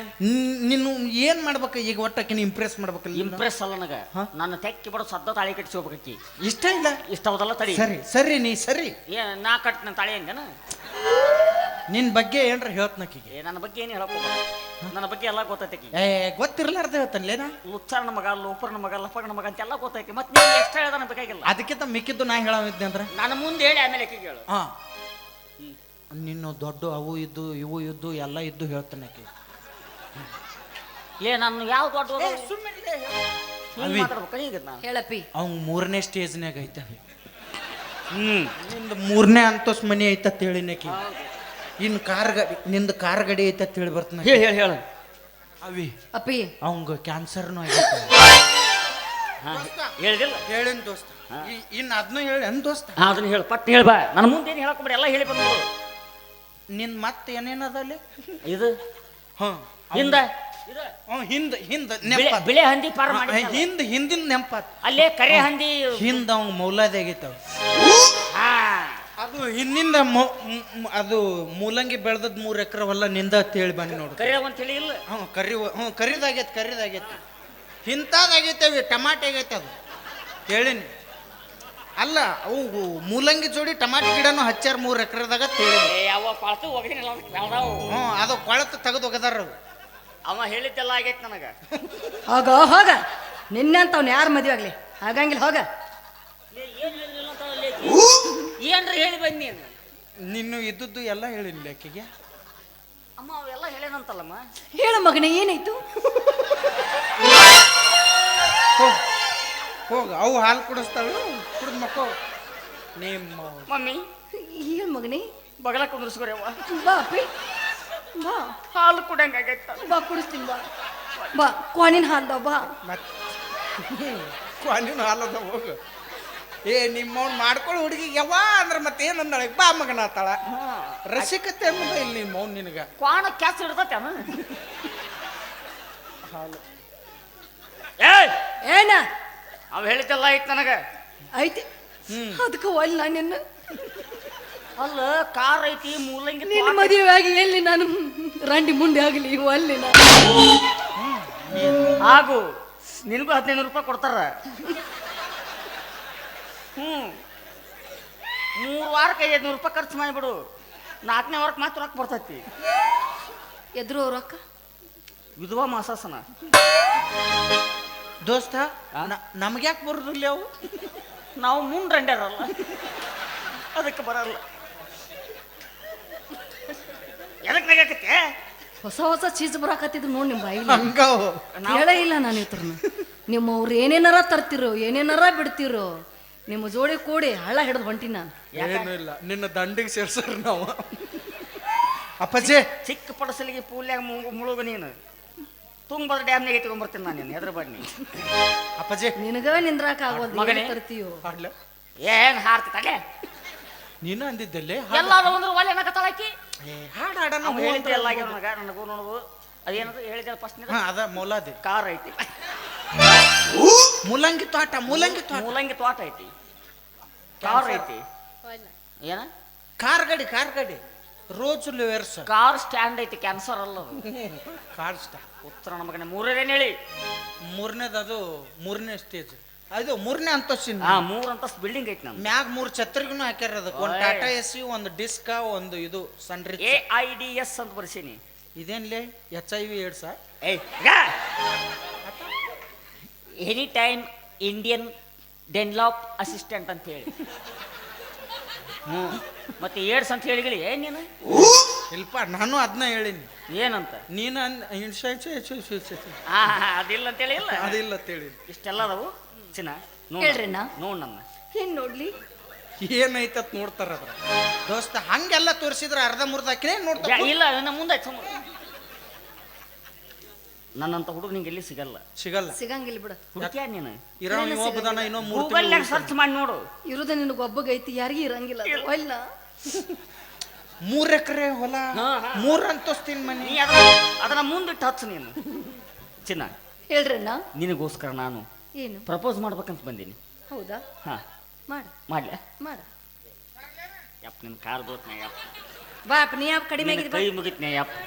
ನೀನು ಏನ್ ಮಾಡ್ಬೇಕ ಈಗ? ಒಟ್ಟಕ್ಕೆ ಇಂಪ್ರೆಸ್ ಮಾಡ್ಬೇಕಲ್ಲ. ಇಂಪ್ರೆಸ್ ಅಲ್ಲ ನನಗ ಹಾ? ನನ್ನ ತೆಕ್ಕಿ ಬಿಡೋ ಸದ್ದ ತಾಳಿ ಕಟ್ಟಿಸಿ ಹೋಗ್ಬೇಕಿ. ಇಷ್ಟ ಇಲ್ಲ. ಇಷ್ಟ ಹೌದಲ್ಲ ತಡಿ. ಸರಿ ಸರಿ ನೀ ಸರಿ. ಏನ್ ನಾ ಕಟ್ ನನ್ನ ತಾಳಿ ಹಂಗನ ನಿನ್ ಬಗ್ಗೆ ಏನ್ರ ಹೇಳ್ತನಕಿಗೆ. ನನ್ನ ಬಗ್ಗೆ ಏನು ಹೇಳಕ್ ನನ್ನ ಬಗ್ಗೆ ಎಲ್ಲ ಗೊತ್ತೈತಿ. ಗೊತ್ತಿರ್ಲಾರ್ದ ಹೇಳ್ತಾನಲೇನಾ? ಲುಚ್ಚಾರನ ಮಗ, ಲೋಪರ್ನ ಮಗ, ಲಫಗನ ಮಗ ಅಂತೆಲ್ಲ ಗೊತ್ತೈತಿ. ಮತ್ತೆ ನೀವು ಎಕ್ಸ್ಟ್ರಾ ಹೇಳ್ದಾನ ಬೇಕಾಗಿಲ್ಲ. ಅದಕ್ಕಿಂತ ಮಿಕ್ಕಿದ್ದು ನಾ ಹೇಳವಿದ್ದೆ ಅಂದ್ರ ನಾನು ಮುಂದೆ ಹೇಳಿ ಆಮೇಲೆ ಆಕಿಗೆ ಹೇಳು. ಹಾ ನಿನ್ನ ದೊಡ್ಡ ಅವು ಇದ್ದು ಇವು ಇದ್ದು ಎಲ್ಲ ಇದ್ದು ಹೇಳ್ತಾನಕಿ. ನಾನು ಯಾವ ದೊಡ್ಡ ಅವಿ. ಮಾತಾಡ್ಬೇಕು ಈಗ ನಾನು. ಹೇಳಪ್ಪಿ. ಅವ್ನ್ 3ನೇ ಸ್ಟೇಜ್ನಾಗ ಐತವಿ. ನಿಂದು 3ನೇ ಅಂತಸ್ ಮನಿ ಐತ ಹೇಳಿನಕಿ. ಇನ್ ಕಾರ್ ಗಾಡಿ ನಿಂದು ಕಾರ್ ಗಾಡಿ ಐತ ಹೇಳಿ ಬರ್ತಾನ. ಹೇಳಿ ಹೇಳಿ ಹೇಳು ಅವಿ ಅಪ್ಪಿ ಅವಂಗ ಕ್ಯಾನ್ಸರ್ನು ಆಗೈತೆ. ಹೇಳಿದಿಲ್ಲ ಹೇಳಿನ ದೋಸ್ತ. ಇನ್ನು ಅದನ್ನು ಹೇಳಿ ಅನ್ ದೋಸ್ತ. ಅದನ್ನ ಹೇಳು ಪಟ್ ಹೇಳಿ ಬಾ. ನನ್ನ ಮುಂದೆ ಏನು ಹೇಳಕ್ಬಿಡಿ, ಎಲ್ಲ ಹೇಳಿ ಬಂದು. ನಿನ್ ಮತ್ತೆ ಏನೇನದ ಅಲ್ಲಿ? ಇದು ಹಾ ಹಿಂದ ಹಿಂದ ಹಿಂದ ಬಿಳೆ ಹಂದಿ ಪಾರ್ ಮಾಡಿ ಹಿಂದಿನ ನೆಂಪಾತ್. ಅಲ್ಲೇ ಕರೆ ಹಂದಿ ಹಿಂದ ಅವಂಗ ಮೌಲಾದಿ ಆಗೈತವ. ಅದು ಹಿಂದಿಂದ ಅದು ಮೂಲಂಗಿ ಬೆಳೆದದ್ 3 ಎಕರೆ ಹೊಲ ನಿಂದ ಅಂತ ಹೇಳಿ ಬನ್ನಿ ನೋಡು. ಕರೆ ಅಂತ ಹೇಳಿ ಇಲ್ಲ. ಕರಿದಾಗೈತಿ ಕರಿದಾಗೈತಿ. ಇಂಥದಾಗೈತವಿ ಟಮಾಟೆ ಆಗೈತೆ ಅದು ಹೇಳಿನಿ. ಅಲ್ಲ ಅವು ಮೂಲಂಗಿ ಜೋಡಿ ಟಮಾಟೆ ಗಿಡನು ಹಚ್ಚಾರ 3 ಎಕರೆದಾಗ ಹೇಳಿ. ಯಾವ ಪಾಳ್ತು ಹೋಗಿನಿಲ್ಲ ಅದು ಕೊಳತು ತೆಗೆದು ಹೋಗದಾರ ಅವು. ಅವ ಹೇಳಿದ್ದೆಲ್ಲ ಆಗೈತೆ ನನಗ. ಹೋಗ ಹೋಗ ನಿನ್ನಂತವ್ನ ಯಾರು ಮದುವೆ ಆಗ್ಲಿ ಆಗಂಗಿಲ್ಲ. ಹೋಗ ಏನ್ರಿ ಹೇಳಿ ಬನ್ನಿ ನೀನು. ನಿನ್ನು ಇದ್ದದ್ದು ಎಲ್ಲ ಹೇಳಿಲ್ಲ ಆಕೆಗೆ. ಅಮ್ಮ ಅವೆಲ್ಲ ಹೇಳೇನಂತಲ್ಲಮ್ಮ. ಹೇಳ ಮಗನೇ ಏನಾಯ್ತು? ಹೋಗ ಅವು ಹಾಲು ಕುಡಿಸ್ತಾಳು, ಕುಡಿದ್ ಮಕ್ಕೋ ನಿಮ್ಮ ಮಮ್ಮಿ ಹೇಳ ಮಗನೇ. ಬಗಲ ಕುಂದ್ರಸ್ಕೊರವ್ವ. ಬಾ ಅಪ್ಪಿ ಬಾ. ಹಾಲು ಕುಡಂಗ ಆಗೈತ. ಬಾ ಕುಡಿಸ್ತೀನಿ ಬಾ. ಬಾ ಕ್ವಾನಿನ ಹಾಲ್ದಾವ ಬಾ. ಕ್ವಾನಿನ ಹಾಲದ ಹೋಗು. ನಿಮ್ಮವ್ನು ಮಾಡ್ಕೊಳ್ಳೋ ಹುಡುಗಿ ಯಾವ ಅಂದ್ರೆ ಮತ್ತೆ ಏನಂದಾಳೆ? ಬಾ ಮಗನ ಆತಾಳ. ರಸಿಕತೆ ಅನ್ನೋದ ಇಲ್ಲಿ ನಿಮ್ಮ ಮೌನ್ ನಿನಗ. ಕ್ವಾಣ ಕ್ಯಾಸ್ ಇಡ್ತೈತೆ ಹಾಲು ಏನ ಅವ್ ಹೇಳಿದ್ದೆಲ್ಲ ಐತ್ ನನಗ ಐತಿ. ಅದಕ್ಕೆ ಒಳ್ಳೆ ನಾನು ನಿನ್ನ ಅಲ್ಲ ಕಾರ್ ಐತಿ ಮೂಲಂಗಿ ನಿನ್ನ ಮದುವೆ ಆಗಿ ಎಲ್ಲಿ ನಾನು ರಂಡಿ ಮುಂದೆ ಆಗಲಿ ಅಲ್ಲಿ ಹಾಗೂ ನಿನಗೂ 1500 ರೂಪಾಯಿ ಕೊಡ್ತಾರ. 3 ವಾರಕ್ಕೆ 500 ರೂಪಾಯಿ ಖರ್ಚು ಮಾಡಿಬಿಡು. 4ನೇ ವಾರಕ್ಕೆ ಮಾತ್ರ ರೊಕ್ಕ ಬರ್ತೈತಿ. ಎದ್ರು ರೊಕ್ಕ ವಿಧವಾ ಮಾಸಾಸನ. ದೋಸ್ತ ನಮ್ಗ್ಯಾಕೆ ಬರುದಿಲ್ಲ ಅವು? ನಾವು ಮುಂಡ್ರಂಡ್ಯಾರಲ್ಲ ಅದಕ್ಕೆ ಬರಲ್ಲ. ಎದಕ್ಕೆ ನಗಾಕತ್ತೆ? ಹೊಸ ಹೊಸ ಚೀಸ್ ಬರಾಕತ್ತಿದ್ರು ನೋಡಿ ನಿಮ್ಮ ಬಾಯಿಲಿ. ಹಂಗವು ಹೇಳೇ ಇಲ್ಲ ನಾನು ಇವ್ರನ್ನ. ನಿಮ್ಮವ್ರು ಏನೇನಾರ ತರ್ತಿರೋ ಏನೇನಾರ ಬಿಡ್ತಿರೋ ನಿಮ್ಮ ಜೋಡಿ ಕೂಡಿ ಹಳ್ಳ ಹಿಡಿದು ಹೊಂಟಿನ. ಏನು ಇಲ್ಲ, ನಿನ್ನ ದಂಡಿಗೆ ಸೇರ್ಸರ್ ನಾವು. ಅಪ್ಪಾಜಿ ಚಿಕ್ಕ ಪಡಸಲಿಗೆ ಪೂಲ್ಯಾಗ ಮುಳುಗು ನೀನು. ತುಂಗಭದ್ರ ಡ್ಯಾಮ್ನಾಗ ಎತ್ಕೊಂಡ್ಬರ್ತೀನಿ ನಾನು ನೀನು. ಎದ್ರ ಬನ್ನಿ ಅಪ್ಪಾಜಿ ನಿನಗ ನಿಂದ್ರಾಕ ಆಗೋದು ಮಗನೇ. ತರ್ತೀಯೋ? ಹಾಡ್ಲ ಏನ್ ಹಾಡ್ತಿತ್ತಲೆ ನೀನು ಅಂದಿದ್ದಲ್ಲಿ ಎಲ್ಲಾದ ಅಂದ್ರೆ ಒಲೆ ಏನಕತ್ತಾಳಕಿ ಹಾಡು ಹಾಡ ನಾವು ಹೇಳಿದ್ದೆ ಎಲ್ಲ ಆಗ್ಯಾವ ನನಗ. ನನಗೂ ನೋಡುದು ಅದೇನದು ಹೇಳಿದ್ದೆ ಫಸ್ಟ್ ಅದ ಮೌಲಾದಿ ಕಾರ್ ಐತಿ, ಮೂಲಂಗಿ ತೋಟ ಮೂಲಂಗಿ ತೋಟ ಐತಿ, ಕಾರ್ ಐತಿ. ಏನ ಕಾರ್ ಗಾಡಿ ರೋಜ್ ವೇರ್ಸ್ ಕಾರ್ ಸ್ಟ್ಯಾಂಡ್ ಐತಿ. ಕ್ಯಾನ್ಸರ್ ಅಲ್ಲ ಅದು. ಕಾರ್ ಸ್ಟಾ ಉತ್ತರ ನಮಗನೆ 3ನೇ ಹೇಳಿ. 3ನೇದು ಅದು 3ನೇ ಸ್ಟೇಜ್. ಅದು 3ನೇ ಅಂತಸ್ತಿನ ಹಾ 3 ಅಂತಸ್ತು ಬಿಲ್ಡಿಂಗ್ ಐತಿ ನಮ್ದು. ಮ್ಯಾಗ 3 ಛತ್ರಿಗೂ ಹಾಕ್ಯಾರ ಅದಕ್ಕೆ ಒಂದು ಟಾಟಾ ಎಸ್ ಯು ಒಂದು ಡಿಸ್ಕ ಒಂದು ಇದು ಸನ್ರಿಚ್ AIDS ಅಂತ ಬರ್ಸೀನಿ. ಇದೇನ್ಲೇ HIV AIDS any time Indian ಡೆನ್ಲಾಪ್ ಅಸಿಸ್ಟೆಂಟ್ ಅಂತ ಹೇಳಿ. ಮತ್ತೆ ಏಡ್ಸ್ ಅಂತ ಹೇಳಿಗಲಿ ನೀನು ಇಲ್ಪ ನಾನು ಅದನ್ನ ಹೇಳಿನಿ. ಏನಂತ ನೀನು ಅದಿಲ್ಲ ಅಂತ ಹೇಳಿ ಇಲ್ಲ ಅದಿಲ್ಲ ಅಂತೇಳಿ ಇಷ್ಟೆಲ್ಲ ಅದಾವು ಚಿನ್ನ ಹೇಳ್ರಿಣ್ಣ. ನೋಡ್ ನನ್ನ ಏನ್ ನೋಡ್ಲಿ? ಏನೈತತ್ ನೋಡ್ತಾರ ಅದ್ರ ದೋಸ್ತ ಹಂಗೆಲ್ಲ ತೋರಿಸಿದ್ರೆ ಅರ್ಧ ಮುರ್ದ ಹಾಕಿನೇ ನೋಡ್ತಾರ. ಇಲ್ಲ ನನ್ನ ಮುಂದೆ ನನ್ನಂತ ಹುಡುಗ ನಿಂಗೆ ಎಲ್ಲಿ ಸಿಗಲ್ಲ. ಸಿಗಂಗಿಲ್ಲ ಬಿಡ. ಹುಡುಕ್ಯಾ ನೀನು ಇರೋ ಒಬ್ಬದನ ಇನ್ನೂ 3 ಗೂಗಲ್ ಸರ್ಚ್ ಮಾಡಿ ನೋಡು. ಇರುದ ನಿನಗೆ ಒಬ್ಬಗೈತಿ, ಯಾರಿಗೂ ಇರಂಗಿಲ್ಲ ಅದು. ಇಲ್ಲ 3 ಎಕರೆ ಹೊಲ 3 ಅಂತಸ್ತಿನ ಮನೆ. ನೀ ಅದನ್ನ ಮುಂದಿಟ್ಟು ಹಚ್ಚು ನೀನು ಚಿನ್ನ. ಹೇಳ್ರಣ್ಣ. ನಿನಗೋಸ್ಕರ ನಾನು ಏನು ಪ್ರಪೋಸ್ ಮಾಡ್ಬೇಕಂತ ಬಂದೀನಿ. ಹೌದಾ? ಹಾ ಮಾಡ ಮಾಡ್ಲ ಮಾಡ. ಯಪ್ಪ ನಿನ್ ಕಾಲ್ ಬೋತ್ನ ಯಪ್ಪ ಬಾಪ್ ನೀ ಯಾಕೆ ಕಡಿಮೆ ನಿನ್ನ ಆಗಿದ್ ಕೈ ಮುಗಿತ್ನೆ ಯಪ್ಪ.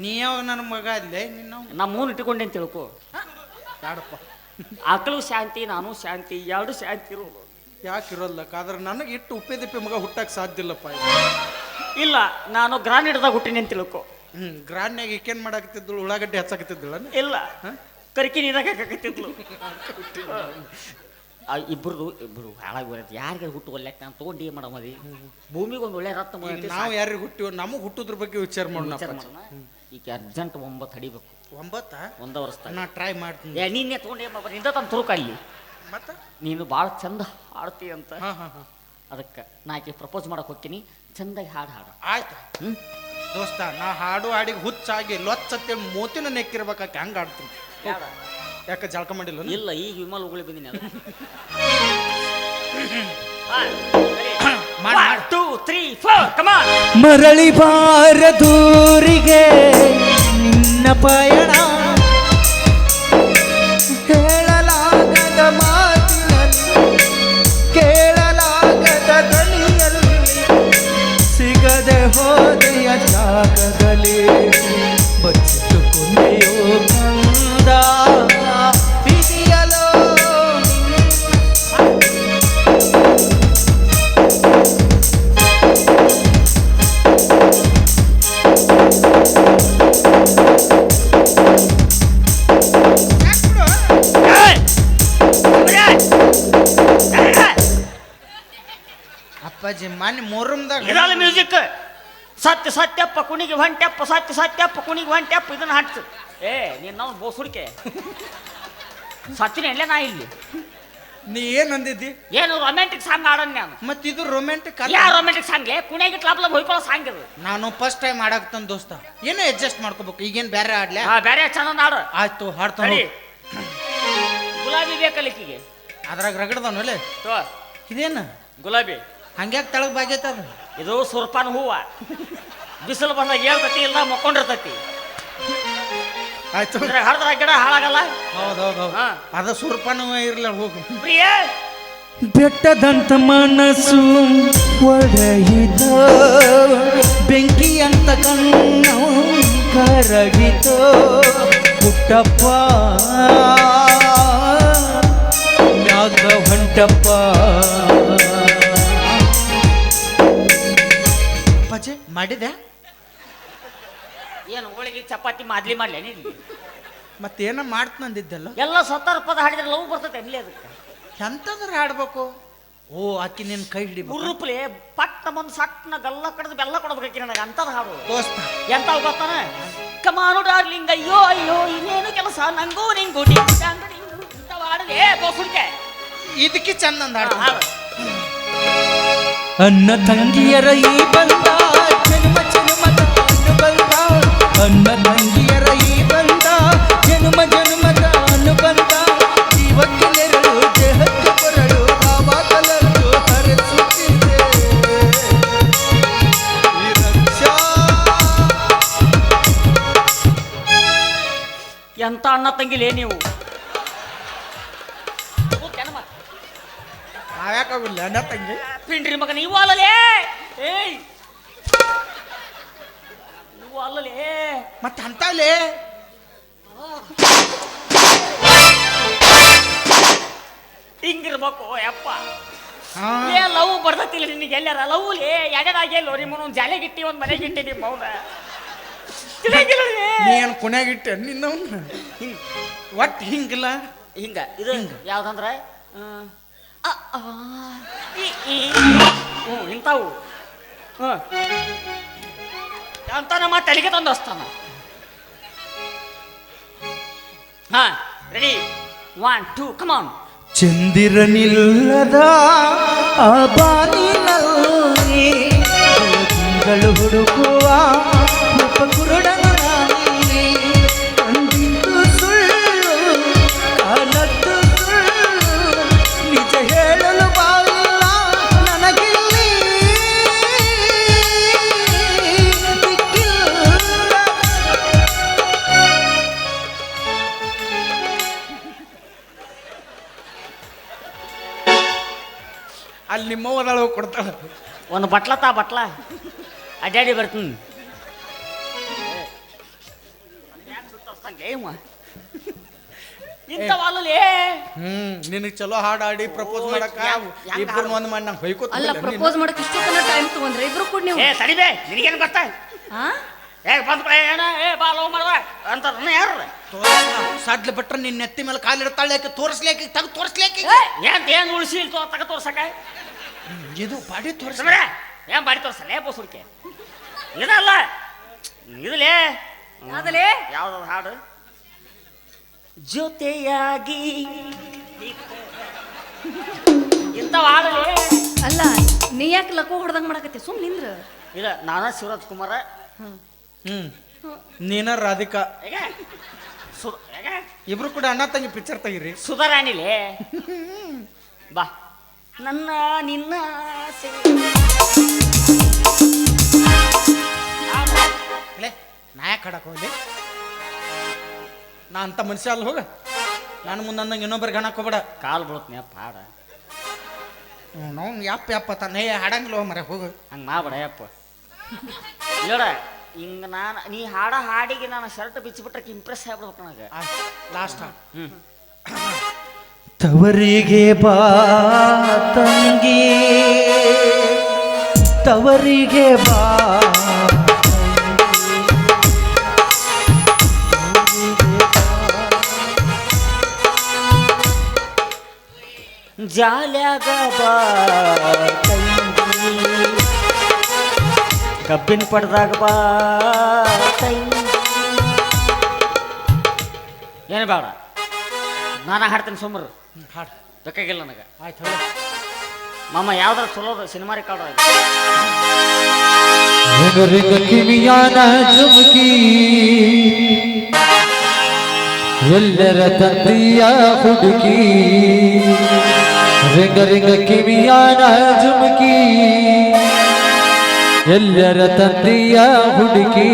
ನೀ ಯಾವ ನನ್ನ ಮಗ ಅಲ್ಲೇ ನಿನ್ನ ನಾ ಮೂನ್ ಇಟ್ಟುಕೊಂಡೆ ಅಂತ ತಿಳ್ಕೊ. ಯಾಡಪ್ಪ ಆಕಳು ಶಾಂತಿ ನಾನು ಶಾಂತಿ ಎರಡು ಶಾಂತಿ ಇರೋದು. ಯಾಕಿರೋಲ್ಲ ಆದ್ರೆ ನನಗೆ ಇಟ್ಟು ಉಪ್ಪೆ ಮಗ ಹುಟ್ಟಕ್ಕೆ ಸಾಧ್ಯ ಇಲ್ಲಪ್ಪ. ಇಲ್ಲ ನಾನು ಗ್ರಾನೇಡ್ದಾಗ ಹುಟ್ಟಿನಿ ಅಂತ ತಿಳ್ಕೊ. ಗ್ರಾಂಡ್ನಾಗ ಈಕೇನ್ ಮಾಡಾಕತ್ತಿದ್ಳು? ಉಳ್ಳಾಗಡ್ಡಿ ಹಚ್ಚಾಕತ್ತಿದ್ದಳ? ಇಲ್ಲ ಕರ್ಕಿ ನೀರಾಗ ಹಾಕತ್ತಿದ್ಲು. ಇಬ್ರು ಹಾಳಾಗಿ ಬರತ್ತೆ. ಯಾರಿಗೆ ಹುಟ್ಟು ಒಲ್ಲೆಕ್ ನಾನು ತೊಗೊಂಡು ಏನು ಮಾಡಮದಿ? ಭೂಮಿಗೆ ಒಂದು ಒಳ್ಳೆ ರತ್ನ ನಾವು ಯಾರಿಗೆ ಹುಟ್ಟಿವ ನಮಗೆ ಹುಟ್ಟೋದ್ರ ಬಗ್ಗೆ ವಿಚಾರ ಮಾಡೋಣ. ಈಗ ಅರ್ಜೆಂಟ್ 9 ಹಡಿಬೇಕು. 9 1 ವರ್ಷದಾಗ ನಾ ಟ್ರೈ ಮಾಡ್ತೀನಿ. ನಿನ್ನೆ ತೊಗೊಂಡು ಏನು ನಿಂದ ತಂದು ತುರುಕಲ್ಲಿ ಮತ್ತೆ ನೀನು ಭಾಳ ಚಂದ ಹಾಡ್ತಿ ಅಂತ. ಹಾಂ ಹಾಂ ಹಾಂ ಅದಕ್ಕೆ ನಾ ಆಕೆ ಪ್ರಪೋಸ್ ಮಾಡಕ್ಕೆ ಹೋಗ್ತೀನಿ. ಚಂದಾಗಿ ಹಾಡು ಆಯ್ತು ದೋಸ್ತ. ನಾ ಹಾಡು ಹಾಡಿಗೆ ಹುಚ್ಚಾಗಿ ಲೊಚ್ಚತ್ತೆ ಮೋತಿನ ನೆಕ್ಕಿರ್ಬೇಕಾಕೆ ಹಂಗೆ ಆಡ್ತೀನಿ. ಯಾಕೆ ಜಳಕ ಮಾಡಿಲ್ಲ? ಇಲ್ಲ ಈಗ ವಿಮಲ್ ಉಗುಳಿ ಬಂದಿನಿ. ಅದು 1 2 3 4 ಕಮಾನ್. ಮರಳಿ ಬಾರದೂರಿಗೆ ನಿನ್ನ ಪಯಣ, ಹೇಳಲಾಗದ ಮಾತಿನಲ್ಲಿ ಕೇಳಲಾಗದ ದನಿಯಲ್ಲಿ ಸಿಗದೆ ಹೋದೆಯ ಜಾಗದಲ್ಲಿ ಬಚ್ಚಿಟ್ಟುಕೊಂಡೆಯೋ ಕಂದ ಬಿದಿಯಲೋ. ಅಪ್ಪಾಜಿ ಮೊನ್ನೆ ಮೊಹರಂದಾಗ ಇದಾದ ಮ್ಯೂಸಿಕ್ ಸತ್ಯ ಸತ್ಯಪ್ಪ ಕುಣಿಗೆ ಹೊಂಟೆಪ್ಪ ಸತ್ಯ ಸತ್ಯಪ್ಪ ಕುಣಿಗೆ ಹೊಂಟೆಪ್ಪ ಇದನ್ನ ಹಾಡ್ತು. ನೀನು ನಾವು ಬೋಸುಡಿಕೆ ಸತ್ತಿನ ಎಲ್ಲೇ ನಾ ಇಲ್ಲಿ. ನೀ ಏನ್ ಅಂದಿದ್ದಿ? ಏನು ರೊಮ್ಯಾಂಟಿಕ್ ಸಾಂಗ್ ಆಡೋನ್ ನಾನು. ಮತ್ ಇದು ರೊಮ್ಯಾಂಟಿಕ್ ಅಲ್ಲ. ಯಾ ರೊಮ್ಯಾಂಟಿಕ್ ಸಾಂಗ್ ಕುಣಿಗೆ ಲಾಪ್ಲ ಹೊಯ್ಕೊಳ್ಳೋ ಸಾಂಗ್ ಇದು. ನಾನು ಫಸ್ಟ್ ಟೈಮ್ ಆಡಾಕ್ತಾನ ದೋಸ್ತ. ಏನೋ ಅಡ್ಜಸ್ಟ್ ಮಾಡ್ಕೋಬೇಕು. ಈಗೇನ್ ಬೇರೆ ಆಡ್ಲಾ? ಬೇರೆ ಚಂದ ಹಾಡು. ಆಯ್ತು ಹಾಡ್ತಾನೆ. ಗುಲಾಬಿ ಬೇಕಲ್ಲಿಕ್ಕಿಗೆ ಅದ್ರಾಗ ರಗಡ್ದಾನಲ್ಲೇ ತೋ ಇದೇನ ಗುಲಾಬಿ ಹಂಗ್ಯಾಕ್ ತೆಳಗ್ ಬಾಗೈತದ? ಇದು ಸುರ್ಪಾನ ಹೂವ. ಬಿಸಿಲು ಬಂದಾಗ ಹೇಳ್ತತಿ ಇಲ್ಲ ಮಕ್ಕೊಂಡಿರ್ತತಿ. ಆಯ್ತು ಹರಿದ್ರ ಗಿಡ ಹಾಳಾಗಲ್ಲ. ಹೌದೌದು ಅದ ಸುರ್ಪಾನ ಇರ್ಲ ಹೋಗು. ಪ್ರಿಯ ಬೆಟ್ಟದಂತ ಮನಸ್ಸು ಒಡೆಯಿತ, ಬೆಂಕಿಯಂತ ಕಣ್ಣು ಕರಗಿತ, ಪುಟ್ಟಪ್ಪ ಯಾಕ ಹೊಂಟಪ್ಪ. ಅಪ್ಪಾಜಿ ಮಾಡಿದೆ? ಏನು ಹೋಳಿಗೆ ಚಪಾತಿ ಮಾದ್ಲಿ ಮಾಡ್ಲೇನಿ? ಮತ್ತೇನ ಮಾಡ್ತಂದಿದ್ದೆಲ್ಲ ಎಲ್ಲ ಸತ್ತಾರ ಪದ ಹಾಡಿದ್ರೆ ಲವ್ ಬರ್ತೈತೆ ಎಲ್ಲಿ ಅದಕ್ಕೆ. ಎಂತಂದ್ರ ಹಾಡ್ಬೇಕು? ಓ ಆಕಿ ನಿನ್ ಕೈ ಹಿಡಿಬೇಕು. ಉರುಪ್ಲೆ ಪಟ್ಟ ಬಂದು ಸಟ್ನ ಗಲ್ಲ ಕಡ್ದು ಬೆಲ್ಲ ಕೊಡ್ಬೇಕಿ ನನಗೆ ಅಂತದ್ ಹಾಡು. ದೋಸ್ತ ಎಂತಾವ್ ಗೊತ್ತಾನ? ಕಮಾನು ಡಾರ್ಲಿಂಗ್ ಅಯ್ಯೋ ಅಯ್ಯೋ ಇನ್ನೇನು ಕೆಲಸ ನಂಗೂ ನಿಂಗು ಇಂಥವ್ ಹಾಡದೆ ಬೋಸುಡಿಕೆ ಇದಕ್ಕೆ ಚಂದ ಹಾಡು. ಅನ್ನ ತಂಗಿಯರ ಈ ಬಂದ ಜನ್ಮ ಜನ್ಮದ ಅನುಬಂಧ, ಅನ್ನ ತಂಗಿಯರ ಈ ಬಂದ ಜನ್ಮ ಜನ್ಮದ ಅನುಬಂಧ, ಜೀವಕ್ಕೆ ನೆರಳು ದೇಹಕ್ಕೆ ಕೊರಳು ಯಾವಾಗಲೂ ಹರಿಸುತ್ತಿದೆ ಈ ರಕ್ಷಾ. ಎಂತ ಅಣ್ಣ ತಂಗಿಲೇ ನೀವು? ನಾವ್ಯಾಕಾಗಿಲ್ಲ ಅಣ್ಣ ತಂಗಿ? ಪಿಂಡ್ರಿ ಮಗ ನೀವು ಅಲ್ಲಲೇ. ಏಯ್ ನೀವು ಅಲ್ಲಲೇ. ಮತ್ತೆ ಅಂತವ್ಲೇ ಇರ್ಬೇಕು ಯಪ್ಪ ಹಾ ಏ ಲವ್ ಬರ್ತತಿಲ್ಲ ನಿನಗೆ ಎಲ್ಲಾರ ಲವ್ ಲೇ ಎಗದಾಗಿ ಎಲ್ಲೋ ನಿಮ್ಮನ್ನು ಒಂದು ಜಾಲೆಗಿಟ್ಟಿ ಒಂದು ಮನೆಗಿಟ್ಟಿ ನಿಮ್ಮ ಮೌನ ತಿಳಿಯಾಗಿಲ್ಲ ನೀ ಏನು ಕುಣ್ಯಾಗಿಟ್ಟೆ ನಿನ್ನವನ್ನ ಹಿಂಗ ಒಟ್ಟು ಹಿಂಗಿಲ್ಲ ಹಿಂಗ ಇದು ಯಾವ್ದಂದ್ರ ಇಂಥವು ಅಂತ ನಮ್ಮ ತಲೆಗೆ ತಂದು ಹಸ್ತಾನ ಹಾ ರೆಡಿ 1 2 ಕಮಾನ್ ಚಂದಿರನಿಲ್ಲದ ಆ ಬಾನಿನಲ್ಲಿ ತಿಂಗಳು ಹುಡುಕುವ ಕುರುಡನ ನಾನಿಲ್ಲಿ ಅಂದಿದ್ದು ಸುಳ್ಳು ಕಾಲದ್ದು ಸುಳ್ಳು ನಿಜ ಹೇಳಲು ಬಾವಿಲ್ಲ ನನಗಿಲ್ಲಿ ದಿಕ್ಕಿಲ್ಲ. ಅಲ್ಲಿ ನಿಮ್ಮವದಳು ಕೊಡ್ತಾಳ ಒಂದು ಬಟ್ಲ ಅಡ್ಡಾಡಿ ಬರ್ತೀನಿ ಇಂಥವಲ್ಲೇ ನಿನಗೆ ಚಲೋ ಹಾಡು ಆಡಿ ಪ್ರಪೋಸ್ ಮಾಡಕ್ಕ ಇಬ್ಬರು ಒಂದ್ ಮಾಡಿ ನಂಗೆ ಹೊಯ್ಕೋತ ಅಲ್ಲ ಪ್ರಪೋಸ್ ಮಾಡಕ್ ಇಷ್ಟೊತ್ತನ ಟೈಮ್ ತಗೊಂಡ್ರೆ ಇಬ್ರು ಕೂಡ ನೀವು ಏ ತಡಿಬೇ ನಿನಗೇನು ಗೊತ್ತಾ ಹಾ ಏ ಬಂದ್ ಏನ ಏ ಬಾ ಲವ್ ಮಾಡುವ ಅಂತ ಯಾರು ಸಡ್ಲ ಬಿಟ್ರೆ ನಿನ್ನ ನೆತ್ತಿ ಮೇಲೆ ಕಾಲಿಡ್ತಾಳೆ ಯಾಕೆ ತೋರಿಸ್ಲೇಕೆ ತಗ ತೋರಿಸ್ಲೇಕೆ ಏನು ಉಳಿಸಿ ಇಲ್ತು ತಗ ತೋರ್ಸಕ ಇದು ಬಾಡಿ ತೋರಿಸ ಸುಮ್ರೆ ಏನ್ ಬಾಡಿ ತೋರ್ಸಲ್ಲ ಏ ಬೋಸುಡ್ಕೆ ಇದಲ್ಲ ಇದಲೇ ಯಾವ್ದಲೇ ಯಾವ್ದು ಹಾಡು ಜೊತೆಯಾಗಿ ಇಂಥವು ಹಾಡು ಅಲ್ಲ ನೀ ಯಾಕೆ ಲಕ್ಕೋ ಹೊಡೆದಂಗ್ ಮಾಡಕತ್ತಿ ಸುಮ್ ನಿಂದ್ರ ಇಲ್ಲ ನಾನ ಶಿವರಾಜ್ ಕುಮಾರ ನೀನ ರಾಧಿಕಾ ಹೇಗೆ ಹೇಗೆ ಇಬ್ರು ಕೂಡ ಅಣ್ಣ ತಂಗಿ ಪಿಕ್ಚರ್ ತೆಗಿರಿ ಸುಧಾರಾಣಿಲೇ ಬಾ ನನ್ನ ನಿನ್ನ ನಾಯಕ ಕಡಕ್ ಹೋಗ್ಲಿ ನಾ ಅಂತ ಮನುಷ್ಯ ಅಲ್ಲ ಹೋಗ ನಾನು ಮುಂದಂದಂಗೆ ಇನ್ನೊಬ್ಬರಿಗೆ ಹಣ ಹೋಗ್ಬೇಡ ಕಾಲು ಬೀಳತ್ನೇ ಹಾಡ ನಾವು ಯಪ್ಪ ತಾನೇ ಹಾಡಂಗಿಲ್ಲ ಮರ ಹೋಗು ಹಂಗೆ ಮಾಡ್ಬೇಡ ಯಪ್ಪ ನೋಡ ಹಿಂಗೆ ನಾನು ನೀ ಹಾಡಿಗೆ ನಾನು ಶರ್ಟ್ ಬಿಚ್ಚಿಬಿಟ್ರೆ ಇಂಪ್ರೆಸ್ ಆಗ್ಬಿಡ್ಬೇಕು ನನಗೆ ಲಾಸ್ಟ್ ತವರಿಗೆ ಬಾ ತಂಗಿ ತವರಿಗೆ ಬಾ ಜಾಲ್ಯಾಗ ಬಾ ತಂಗಿ ಕಬ್ಬಿನ ಪಡ್ದಾಗ ಬಾ ತಂಗಿ ಏನು ಬೇಡ ನಾನು ಹಾಡ್ತೀನಿ ಸುಮ್ಮರು ಹಾಡು ಬೇಕಾಗಿಲ್ಲ ನನಗೆ ಆಯ್ತು ಹೇಳಿ ಮಾಮ ಯಾವ್ದಾರು ಚಲೋದು ಸಿನಿಮಾ ರೆಕಾರ್ಡ್ ರಿಂಗ ರಿಂಗ ಕಿವಿಯಾನ ಜುಮುಕಿ ಎಲ್ಲರ ತಂದೆಯ ಹುಡುಗಿ ರಿಂಗ ರಿಂಗ ಕಿವಿಯಾನ ಜುಮುಕಿ ಎಲ್ಲರ ತಂದೆಯ ಹುಡುಗಿ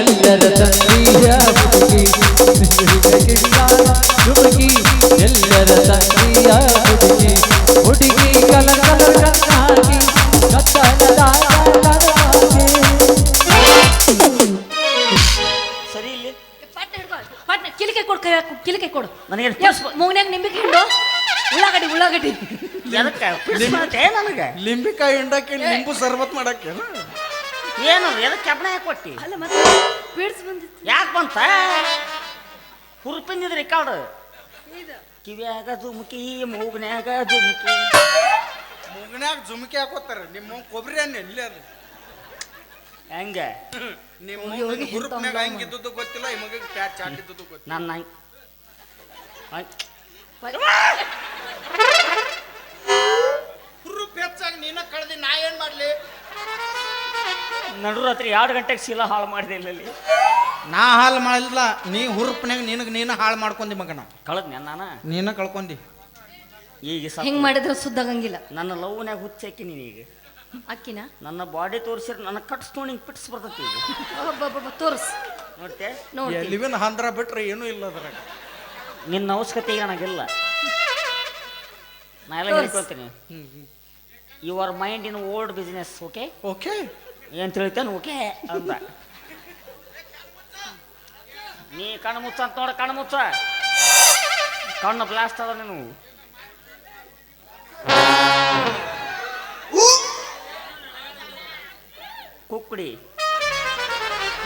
ಎಲ್ಲರ ತಂದೆಯ ಹುಡುಗಿ ಎಲ್ಲರ ತಂದೆಯ ಹುಡುಗಿ ಹುಡುಗಿ ಕಲರ್ ಕಲರ್ ಕಣ್ಣಾಗಿ ಸರಿ ಇಲ್ಲಿ ಪಟ್ನ ಕಿಲಿಕೆ ಕೊಡು ಕಿಲಿಕೆ ಕೊಡು ನನಗೆ ಮೂಗ್ನ್ಯಾಗ ನಿಂಬಿಕೆ ಹಿಂಡು ಉಳ್ಳಾಗಡ್ಡಿ ಎದಕ್ಕೆ ನನಗೆ ಲಿಂಬಿಕಾಯಿ ಹಿಂಡಕ್ಕೆ ಲಿಂಬು ಸರ್ಬತ್ ಮಾಡಕ್ಕೆ ಏನು ಎದಕ್ಕೆ ಕೆಬ್ಬಣ ಯಾಕೆ ಕೊಟ್ಟಿ ಅಲ್ಲ ಮತ್ತೆ ಪೀಡ್ಸ್ ಬಂದಿತ್ತು ಯಾಕೆ ಬಂತ ಹುರುಪಿಂದಿದ್ ರೆಕಾರ್ಡ್ ಕಿವಿಯಾಗ ಧುಮುಕಿ ಮೂಗ್ನ್ಯಾಗ ಧುಮುಕಿ ಮೂಗನ್ಯಾಗ ಜುಮ್ಕಿ ಹಾಕೋತಾರ ನಿಮ್ಮ ಕೊಬ್ಬರಿ ಹಣ್ಣು ಎಲ್ಲಿ ಅದು ಹೆಂಗೆ ನಿಮ್ಮ ಗ್ರೂಪ್ನಾಗ ಹಂಗಿದ್ದು ಗೊತ್ತಿಲ್ಲ ಈ ಮಗ ಪ್ಯಾಟ್ ಚಾಟ್ ಇದ್ದದ್ದು ಗೊತ್ತಿಲ್ಲ ನನ್ನ ಗ್ರೂಪ್ ಹೆಚ್ಚಾಗಿ ನೀನ ಕಳ್ದಿ ನಾ ಏನ್ ಮಾಡ್ಲಿ ನಡು ರಾತ್ರಿ 2 ಗಂಟೆಗೆ ಶೀಲ ಹಾಳು ಮಾಡಿದೆ ಇಲ್ಲಿ ನಾ ಹಾಳು ಮಾಡಿಲ್ಲ ನೀ ಹುರುಪ್ನ್ಯಾಗ ನೀನು ಹಾಳು ಮಾಡ್ಕೊಂಡಿ ಮಗನ ಕಳೆದ್ನೆ ನಾನು ನೀನ ಕಳ್ಕೊಂಡಿ ಈಗ ಹೆಂಗ್ ಮಾಡಿದ್ರೆ ಸುದ್ದಾಗಂಗಿಲ್ಲ ನನ್ನ ಲವ್ನ್ಯಾಗ ಹುಚ್ಚಾಕಿ ನೀನೀಗ ಅಕ್ಕಿನ ನನ್ನ ಬಾಡಿ ತೋರಿಸಿದ್ರೆ ನನ್ನ ಕಟ್ಸ್ಕೊಂಡು ಹಿಂಗೆ ಪಿಟ್ಸ್ ಬರ್ತೈತಿ ಈಗ ತೋರ್ಸ್ ನೋಡ್ತೆ ನೋಡ್ತೀನಿ ಎಲ್ಲಿವಿನ ಆಂಧ್ರ ಬಿಟ್ರೆ ಏನೂ ಇಲ್ಲ ಅದ್ರಾಗ. ನಿನ್ನ ಅವಶ್ಯಕತೆ ಈಗ ನನಗಿಲ್ಲ. ನಾ ಎಲ್ಲ ಹೇಳ್ಕೊಳ್ತೀನಿ. Your mind in old business. Okay okay ಏನು ತಿಳಿತೇನೆ? ಓಕೆ ಅಂದ. ನೀ ಕಣ್ಣು ಮುಚ್ಚ ಅಂತ ನೋಡ, ಕಣ್ಣು ಮುಚ್ಚ. ಕಣ್ಣು ಬ್ಲಾಸ್ಟ್ ಅದ ನೀನು. ಕುಕ್ಕಡಿ,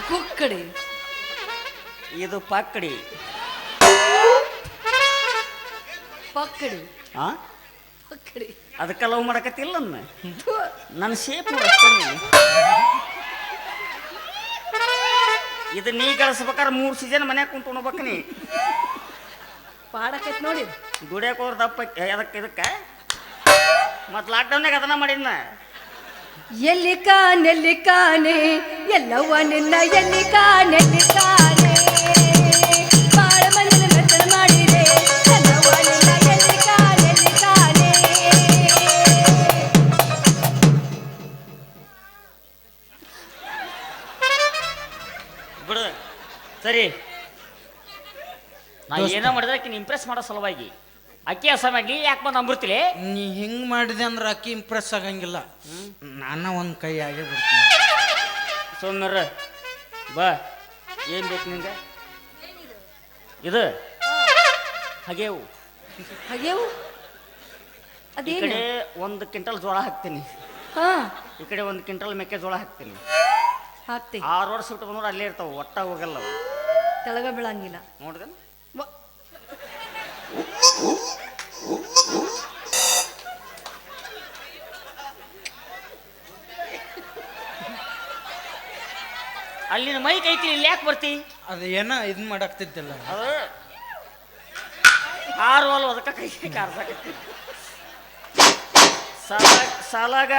ಕುಕ್ಕಡಿ, ಇದು ಪಕ್ಕಡಿ. ಪಕ್ಕಡಿ, ಆ ಪಕ್ಕಡಿ. ಅದಕ್ಕೆ ಲವ್ ಮಾಡಕತ್ತಿಲ್ಲ ಥು, ನನ್ನ ಶೇಪ್ ಅಷ್ಟೇ ನೀನು. ಇದು ನೀ ಗಳಿಸ್ಬೇಕಾದ್ರೆ 3 ಸೀಸನ್ ಮನ್ಯಾಗ ಕುಂತು ಉಣ್ಬೇಕು ನೀ. ಪಾಡಕೈತ್ ನೋಡಿ. ದುಡಿಯಕ್ಕೆ ಹೋದ್ರ ದಪ್ಪ ಅದಕ್ಕೆ ಇದಕ್ಕೆ ಮತ್ತು ಲಾಕ್ಡೌನ್ನಾಗ ಅದನ್ನ ಮಾಡಿದ್ನ. ಎಲ್ಲಿ ಕಾನೆ ಎಲ್ಲವ್ವ ನಿನ್ನ ಎಲ್ಲಿ ಕಾನೆ ಬಾಳ ಮಂದಿನ ಮೆತ್ತನ ಮಾಡಿದೆ ಎಲ್ಲವ್ವ ನಿನ್ನ ಎಲ್ಲಿ ಕಾನೆ ಬಿಡು ಸರಿ. ನಾ ಏನೋ ಮಾಡಿದ್ರೆ ಆಕಿನ ಇಂಪ್ರೆಸ್ ಮಾಡೋ ಸಲುವಾಗಿ ಅಕ್ಕಿ ಅಸಮಾಗಿ ಯಾಕೆ ಬಂದು ಅಂಬಿರ್ತಿಲಿ. ನೀ ಹಿಂಗ್ ಮಾಡಿದೆ ಅಂದ್ರೆ ಅಕ್ಕಿ ಇಂಪ್ರೆಸ್ ಆಗಂಗಿಲ್ಲ. ನಾನು ಒಂದು ಕೈ ಆಗೇ ಬಿಡ್ತೀನಿ. ಸೋಮ್ಯರ ಬಾ, ಏನು ಬೇಕು ನಿಂಗೆ? ಇದು ಹಾಗೇವು ಹಾಗೇವು ಈ ಅದೇನು? ಕಡೆ 1 ಕ್ವಿಂಟಲ್ ಜೋಳ ಹಾಕ್ತೀನಿ, ಹಾ ಈ ಕಡೆ 1 ಕ್ವಿಂಟಲ್ ಮೆಕ್ಕೆಜೋಳ ಹಾಕ್ತೀನಿ. ಹಾಕ್ತಿ 6 ವರ್ಷ ಬಿಟ್ಟು ಬಂದ್ರೆ ಅಲ್ಲೇ ಇರ್ತಾವೆ, ಒಟ್ಟ ಹೋಗಲ್ಲ ಅವು. ತೆಳಗ ಬೀಳಂಗಿಲ್ಲ. ನೋಡಿದೆ ವ- ಅಲ್ಲಿನ ಮೈಕ್ ಐತಿ, ಇಲ್ಲಿ ಯಾಕೆ ಬರ್ತಿ? ಅದು ಏನೋ ಇದನ್ನ ಮಾಡಾಕ್ತಿದ್ದಿಲ್ಲ. ಅದು 6 ವಾಲ್ ಅದಕ್ಕೆ ಕೈ ಕಾರ್ಸಾಕತ್ತಿ. ಸಲಾಗ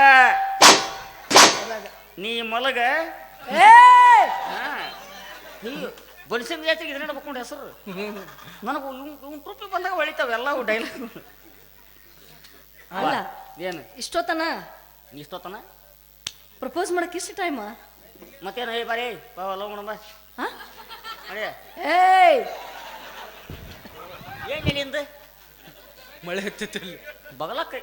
ನೀ ಮಲಗ ಬಡಿಸಿದ ಜಾತಿಗೆ ಇದನ್ನ ಬಕ್ಕೊಂಡು ಹೆಸರು ನನಗೆ ಇವ್ನು ಟ್ರೂಪಿ ಬಂದಾಗ ಹೊಳಿತಾವ ಎಲ್ಲವೂ ಡೈಲಾಗ್. ಅಲ್ಲ ಏನು ಇಷ್ಟೊತ್ತನ ಇಷ್ಟೊತ್ತನ ಪ್ರಪೋಸ್ ಮಾಡಕ್ಕೆ ಇಷ್ಟು ಟೈಮ್? ಮತ್ತೇನು ಹೇ ಬಾರಿ ಲವ್ ಮಾಡಮ್ಮ ಹಾ ಅದೇ ಏಯ್ ಏನು ನಿಂದ ಮಳೆ ಹತ್ತಿತ್ತು ಇಲ್ಲಿ. ಬಗಲಕ್ಕ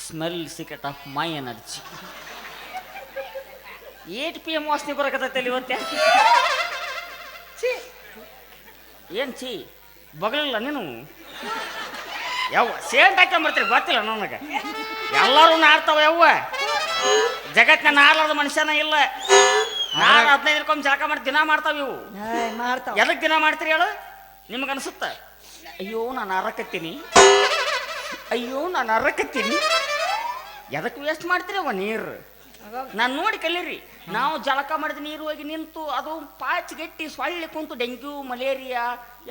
smell secret of my energy. 8 PM ವಾಸನೆ ಬರಕತ್ತೈತೆ ಇವತ್ತೆ. ಏನು ಚಿ ಬಗಲಿಲ್ಲ ನೀನು? ಯಾವ ಸೇಂಟ್ ಹಾಕೊಂಬರ್ತೀರಿ ಗೊತ್ತಿಲ್ಲ ನನಗೆ. ಎಲ್ಲರೂ ನಾರ್ತಾವ ಯವ್ವ. ಜಗತ್ತಿನ ನಾರ್ಲಾರ್ದ ಮನುಷ್ಯನ ಇಲ್ಲ. ನಾನು 15 ದಿನಕ್ಕೊಮ್ಮೆ ಜಳಕ ಮಾಡಿ ದಿನ ಮಾಡ್ತಾವ ಇವು. ಮಾಡ್ತಾವ. ಎದಕ್ಕೆ ದಿನ ಮಾಡ್ತೀರಿ ಹೇಳು? ನಿಮ್ಗೆ ಅನಿಸುತ್ತ ಅಯ್ಯೋ ನಾನು ಅರಕತ್ತೀನಿ, ಅಯ್ಯೋ ನಾನು ಅರಕತ್ತೀನಿ. ಎದಕ್ಕೆ ವೇಸ್ಟ್ ಮಾಡ್ತೀರವ ನೀರು? ನಾನು ನೋಡಿ ಕಲೀರಿ. ನಾವು ಜಳಕ ಮಾಡಿದ ನೀರು ಹೋಗಿ ನಿಂತು ಅದು ಪಾಚ್ ಗಟ್ಟಿ ಸೊಳ್ಳೆ ಕುಂತು ಡೆಂಗ್ಯೂ ಮಲೇರಿಯಾ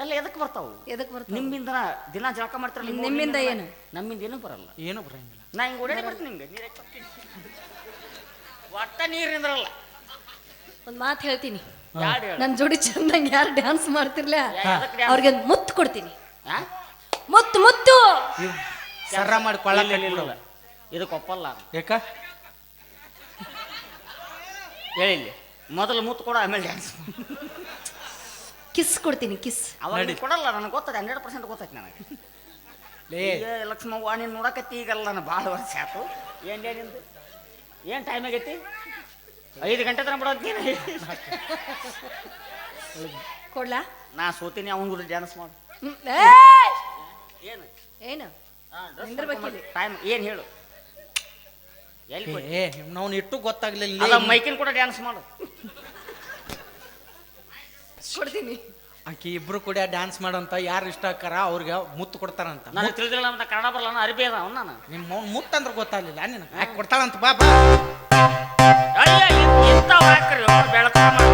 ಎಲ್ಲ ಎದಕ್ಕೆ ಬರ್ತಾವು? ಎದಕ್ಕೆ ಬರ್ತಾವ? ನಿಮ್ಮಿಂದ ದಿನ ಜಳಕ ಮಾಡ್ತಾರಲ್ಲ, ನಿಮ್ಮಿಂದ ಏನು? ನಮ್ಮಿಂದ ಏನೂ ಬರಲ್ಲ. ಏನೂ ಬರಂಗಿಲ್ಲ. ನಾ ಹಿಂಗೆ ಓಡಾಡಿ ಬರ್ತೀನಿ ನಿಮ್ಗೆ ನೀರು ಒಟ್ಟ ನೀರಿಂದ್ರಲ್ಲ. ಒಂದು ಮಾತು ಹೇಳ್ತೀನಿ, ಯಾರು ಹೇಳ ನನ್ನ ಜೋಡಿ ಚಂದಂಗೆ ಯಾರು ಡ್ಯಾನ್ಸ್ ಮಾಡ್ತಿರ್ಲ ಎದಕ್ಕೆ ಅವ್ರಿಗೆ ಒಂದು ಮುತ್ತು ಕೊಡ್ತೀನಿ. ಮುತ್ತು ಮುತ್ತು ಸರ್ರ ಮಾಡಿ ಕೊಳ್ಳಲ್ಲ. ಇದಕ್ಕೆ ಒಪ್ಪಲ್ಲ. ಯಾಕ ಹೇಳಿಲ್ಲ ಮೊದಲು ಮುತ್ತು ಕೊಡ, ಆಮೇಲೆ ಡ್ಯಾನ್ಸ್. ಕಿಸ್ ಕೊಡ್ತೀನಿ, ಕಿಸ್. ಅವಾಗ ಕೊಡಲ್ಲ, ನನಗೆ ಗೊತ್ತದ 100% ಗೊತ್ತೈತಿ ನನಗೆ. ಲೇ ಲಕ್ಷ್ಮವ್ವ ನೀನು ನೋಡಕತ್ತಿ ಈಗಲ್ಲ, ನಾನು ಭಾಳ ವರ್ಷ ಆಯ್ತು. ನಿಂದು ಏನು ಟೈಮ್ ಆಗೈತಿ? 5 ಗಂಟೆ ತನಕ ಬಿಡೋದು. ಕೊಡ್ಲಾ? ನಾ ಸೋತೀನಿ, ಅವನ ಕೂಡ ಡ್ಯಾನ್ಸ್ ಮಾಡು. ಏನು ಏನು ನಿಂದಿರ್ಬೇಕಿಲ್ಲಿ. ಟೈಮ್ ಏನು ಹೇಳು? ಎಲ್ಲಿ ಏ ನಾವು ಇಟ್ಟು ಗೊತ್ತಾಗ್ಲಿಲ್ಲ. ಅಲ್ಲ ಮೈಕಿನ ಕೂಡ ಡ್ಯಾನ್ಸ್ ಮಾಡು. ಕೊಡ್ತೀನಿ. ಆಕಿ ಇಬ್ರು ಕೂಡ ಡ್ಯಾನ್ಸ್ ಮಾಡಂತ ಯಾರು ಇಷ್ಟ ಆಕಾರ ಅವ್ರಿಗೆ ಮುತ್ತು ಕೊಡ್ತಾರಂತ. ನನಗೆ ತಿಳಿದಿಲ್ಲ, ಮತ್ತೆ ಕನ್ನಡ ಬರಲ್ಲ, ನಾನು ಅರಿಬಿ ಅದ ಅವ್ನು. ನಾನು ನಿಮ್ಮ ಮುತ್ತು ಅಂದ್ರೆ ಗೊತ್ತಾಗ್ಲಿಲ್ಲ. ನೀನು ಯಾಕೆ ಕೊಡ್ತಾಳಂತ ಬಾ ಬಾ. ಇಂಥವು ಹಾಕ್ರಿ ಬೆಳಕ ಮಾಡು.